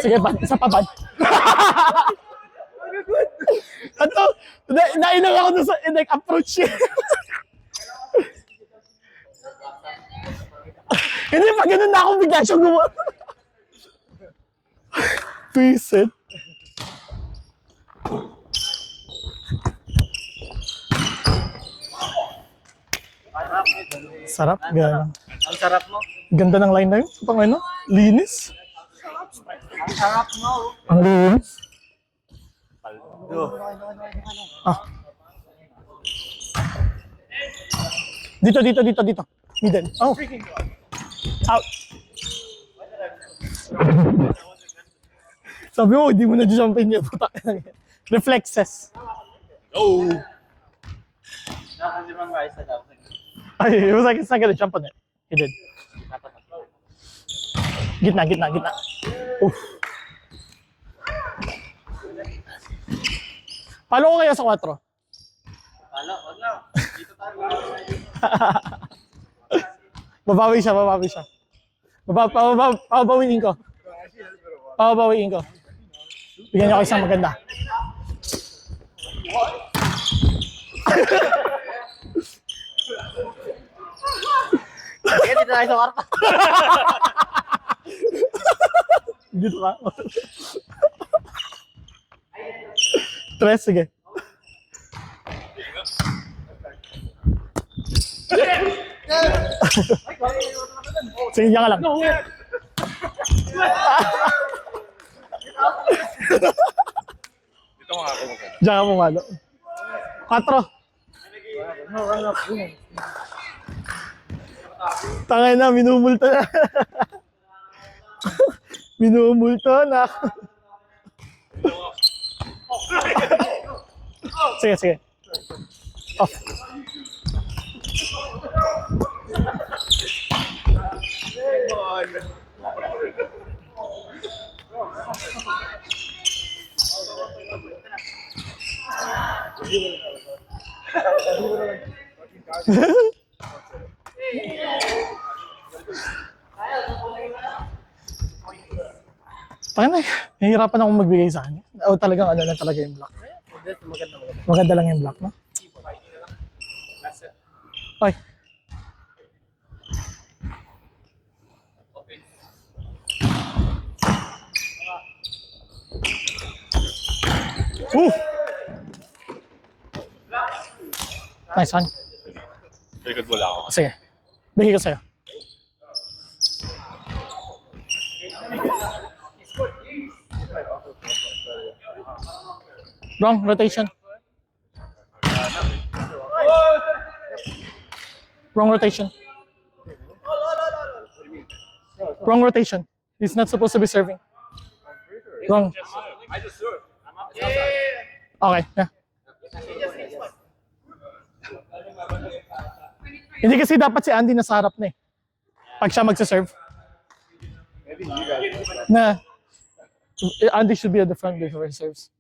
Sige, bad. Isa pa bad. Ano? Nailang ako doon sa approach niya. Hindi pa ganun na ako bigla siyang gumawa. Twisted. Sarap, gano'n. Ang sarap mo. Ganda ng line na yun. Pang ano? Linis. Ang sarap mo. Ang linis. Ah. Dito. Middle. Oh. Out. Sabi mo, hindi mo na jumpin niya. Puta. Reflexes. Oh! Nakalimang guys na daw. Ay, it was like, it's not gonna jump on it. He did. Gitna. Oof. Palo ko kaya sa 4? Wala, wag na. Dito tayo. Babawi siya. Pabawiin ko. Bigyan niyo ako isang maganda. Sige, dito tayo sa kwarto. Dito ka. 3, sige. Sige, diyan ka lang. Dito nga ako maganda. Diyan ka pumalo. 4. Tangay na, minumulta na. Minumulta na. Sige. Off. Parang nahihirapan akong magbigay sa kanya. O talagang ano lang talaga yung block. Maganda lang yung block, no? Oy. Nice one. Very good bola ako. Sige. Bigay ko sa'yo. Wrong rotation. Wrong rotation. Wrong rotation. He's not supposed to be serving. Wrong. Okay, yeah. Hindi kasi dapat si Andy nasa harap na eh. Pag siya magsaserve. Na Andy should be at the front before he serves.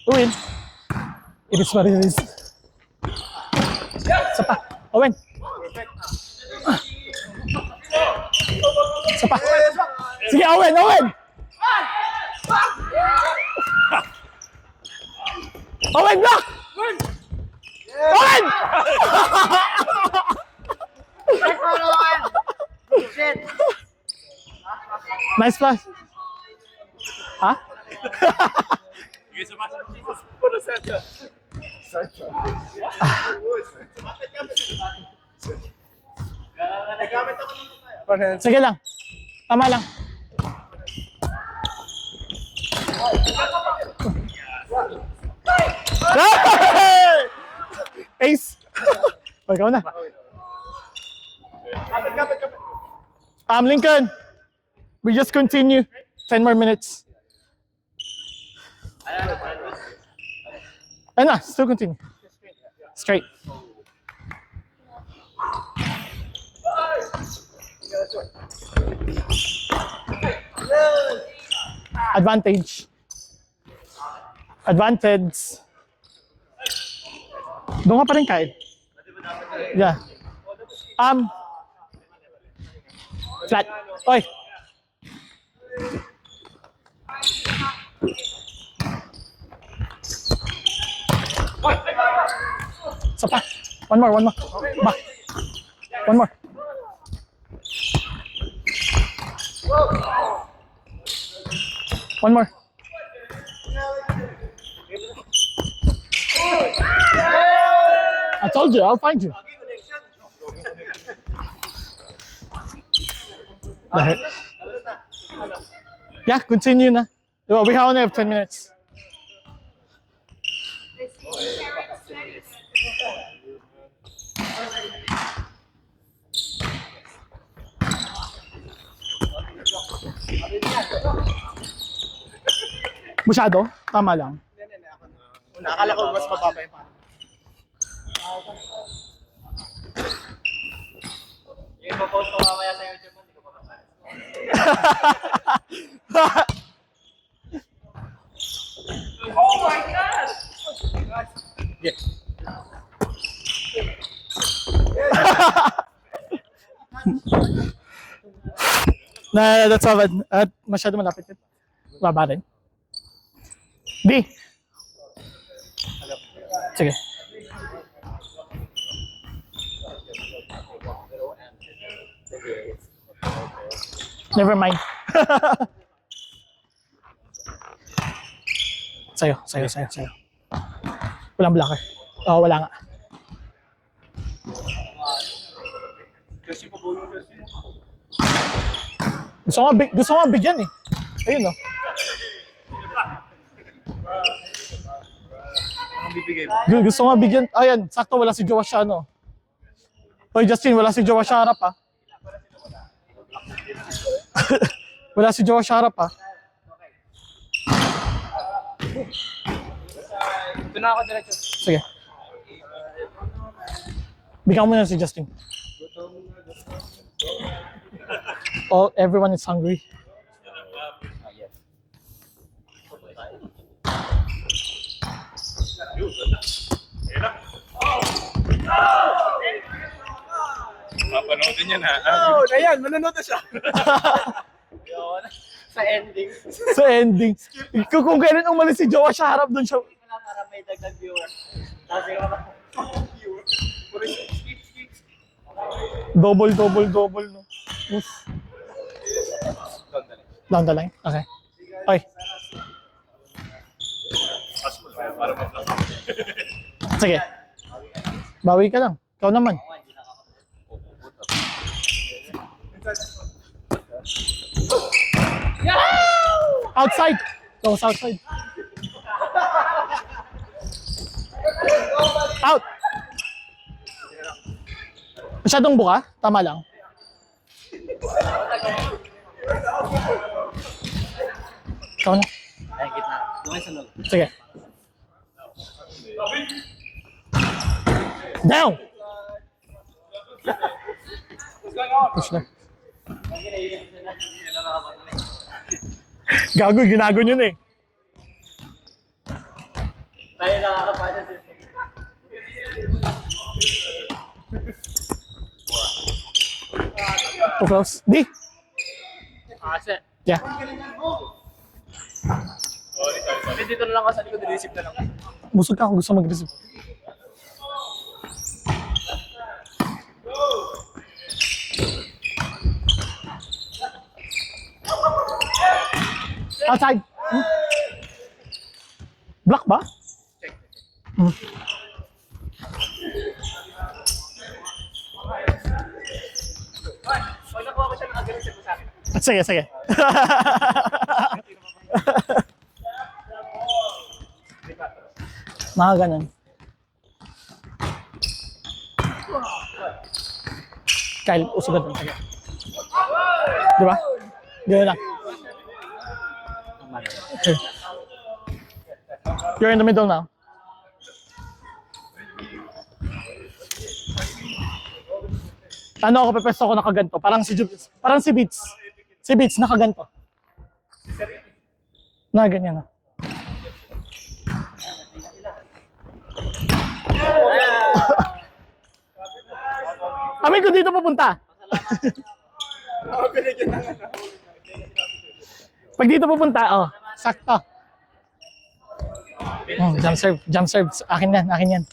Owen. It is what it is. Isa pa. Owen. Isa pa. Sige, Owen! Owen! Owen, block! Owen! Nice pass. Ha? Sige lang. Tama lang. Ace! O, ikaw na. Lincoln, we just continue. 10 more minutes. And still continue. Straight. Advantage. Advantage. Doon ka pa rin, Kyle. Yeah. Flat. Oy. Isa pa. One more. Back. One more. One more. I told you, I'll find you. Yeah, continue na. Well, we only have 10 minutes. Masyado? Tama lang. Akala ko mas mababa yung parang. Yung ipapost ko mamaya sa YouTube, hindi ko pa kapag. Oh my God! Yeah. That's all. Masyado malapit yun. Baba rin. D. Sige. Never mind. Sa'yo. Walang blocker. Oo, wala nga. Gusto ko nga bigyan eh. Ayun no. Gusto nga bigyan. Ayan, sakto wala si Jowa siya no. Hoy Justin, wala si Jowa siya harap ha. Wala si Jowa siya harap ha. Ito na ako diretso. Sige. Bigyan mo na si Justin. Everyone is hungry. Mapanoodin yan ha. Oh, ayan, manunod na siya. Sa ending. Sa ending. Kung kailan umalis si Jowa, siya harap doon siya. Wala para may dagdag viewer. Tapos yung mga viewer. Puro skip. Double, no? Oof. Down the line? Okay. Okay. Sige. Bawi ka lang. Ikaw naman. Outside. Goes outside. Out. Masyadong buka? Tama lang. Ikaw na. Ay, gitna. Doon sa loob. Sige. Down! Push na. Gago, ginago yun eh. Tayo nakakapasa sa Too close. D! Asa. Yeah. Dito na lang ako sa likod, receive na lang. Busog ka kung gusto mag-receive. Outside. Block ba? Pag nakuha ko siya ng aggressive sa akin. Sige, sige. Mga ganun. Kyle, usugan lang. Sige. Di ba? Ganun lang. Okay. You're in the middle now. Ano ako, pepesto ako nakaganto. Parang si Beats. Si Beats nakaganto. Na ganyan na. Amin ko dito pupunta. Pag dito pupunta, oh, sakto. Jump serve. Akin yan.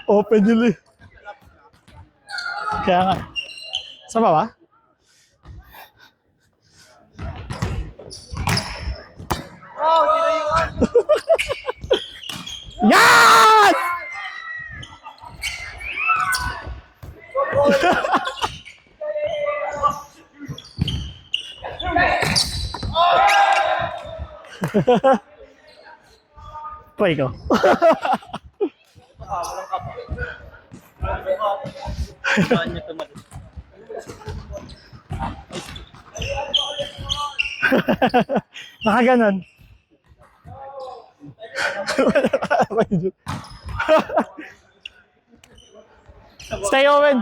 Open yun eh. Kaya nga. Sa baba? Yes! Try ko. Nakaganon. Stay Owen.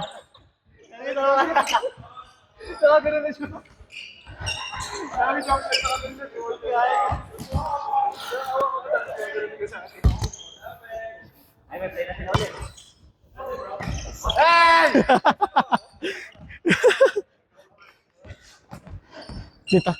Dito.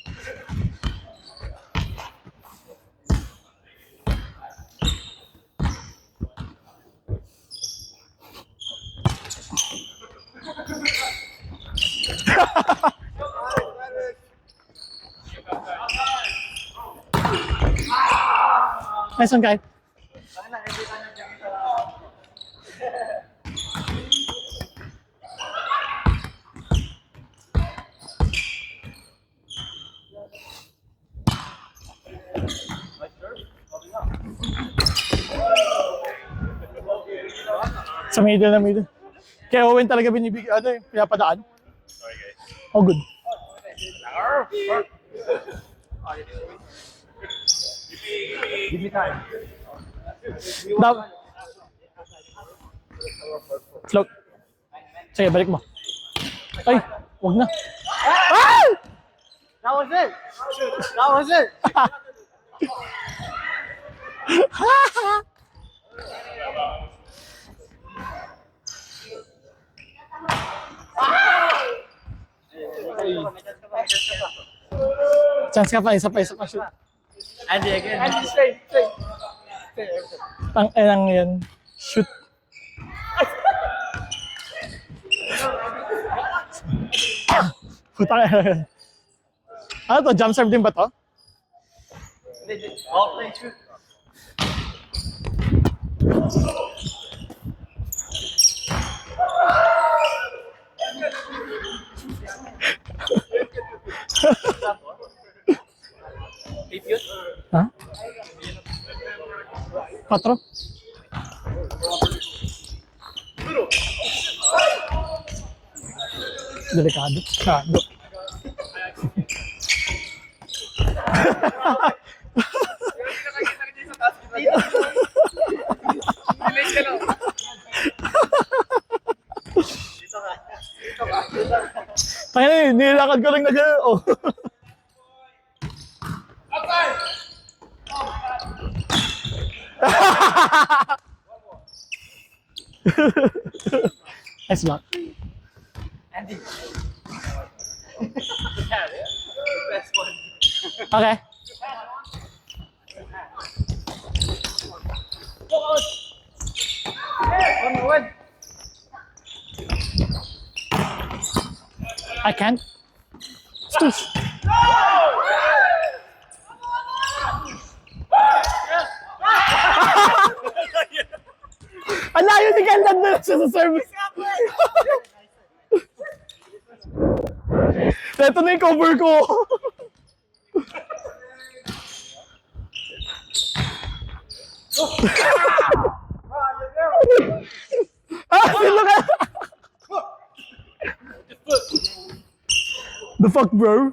Nice one, guy. Sa middle na middle. Kaya Owen talaga binibigay, pinapadaan. Okay. Oh, good. Give me time. Float. Sige, balik mo. Ay, wag na. Ah! That was it. That was it. Chance ka pa, isa pa shoot. Andy again. Andy straight. Tang enang yan. Shoot. Putang ina. Ano to? Jump serve din ba to? All play shoot. Ha? Patro? Delikado. Delikado. Kaya nilakad ko lang na gano'n. Oh. Nice block. Andy. Best one. Okay. One. I can't. Stoosh. Ang layo ni Gandan na siya sa service. Ito na yung cover ko. Sino ka? The fuck, bro?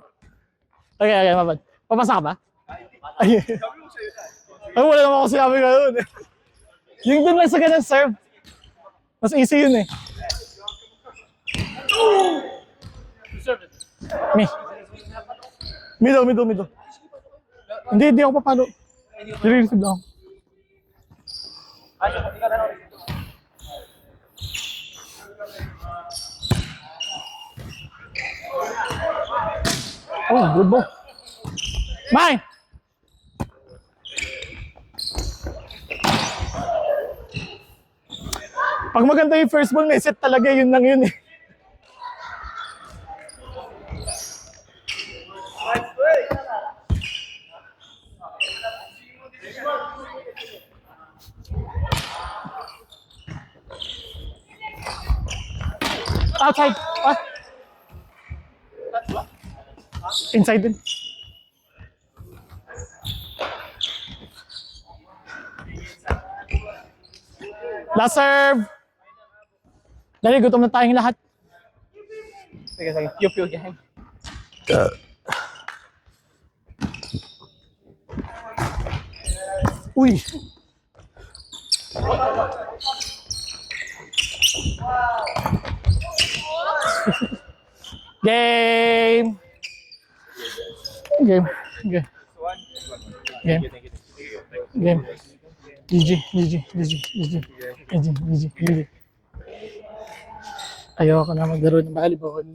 Okay, mabad. Papasa ka ba? Ay, wala naman ako sinabi ngayon. Yung dun lang sa ganun serve. Mas easy yun eh. Me. Middle. Hindi ako papalo. Nire-receive lang ako. Oh, good ball. Mine! Pag maganda yung first ball, may set talaga, yun lang yun eh. Outside. What? Inside din. Last serve. Dali, gutom na tayong lahat. Sige. Pew gang. Uy. Game. GG. Ayoko na maglaro ng volleyball.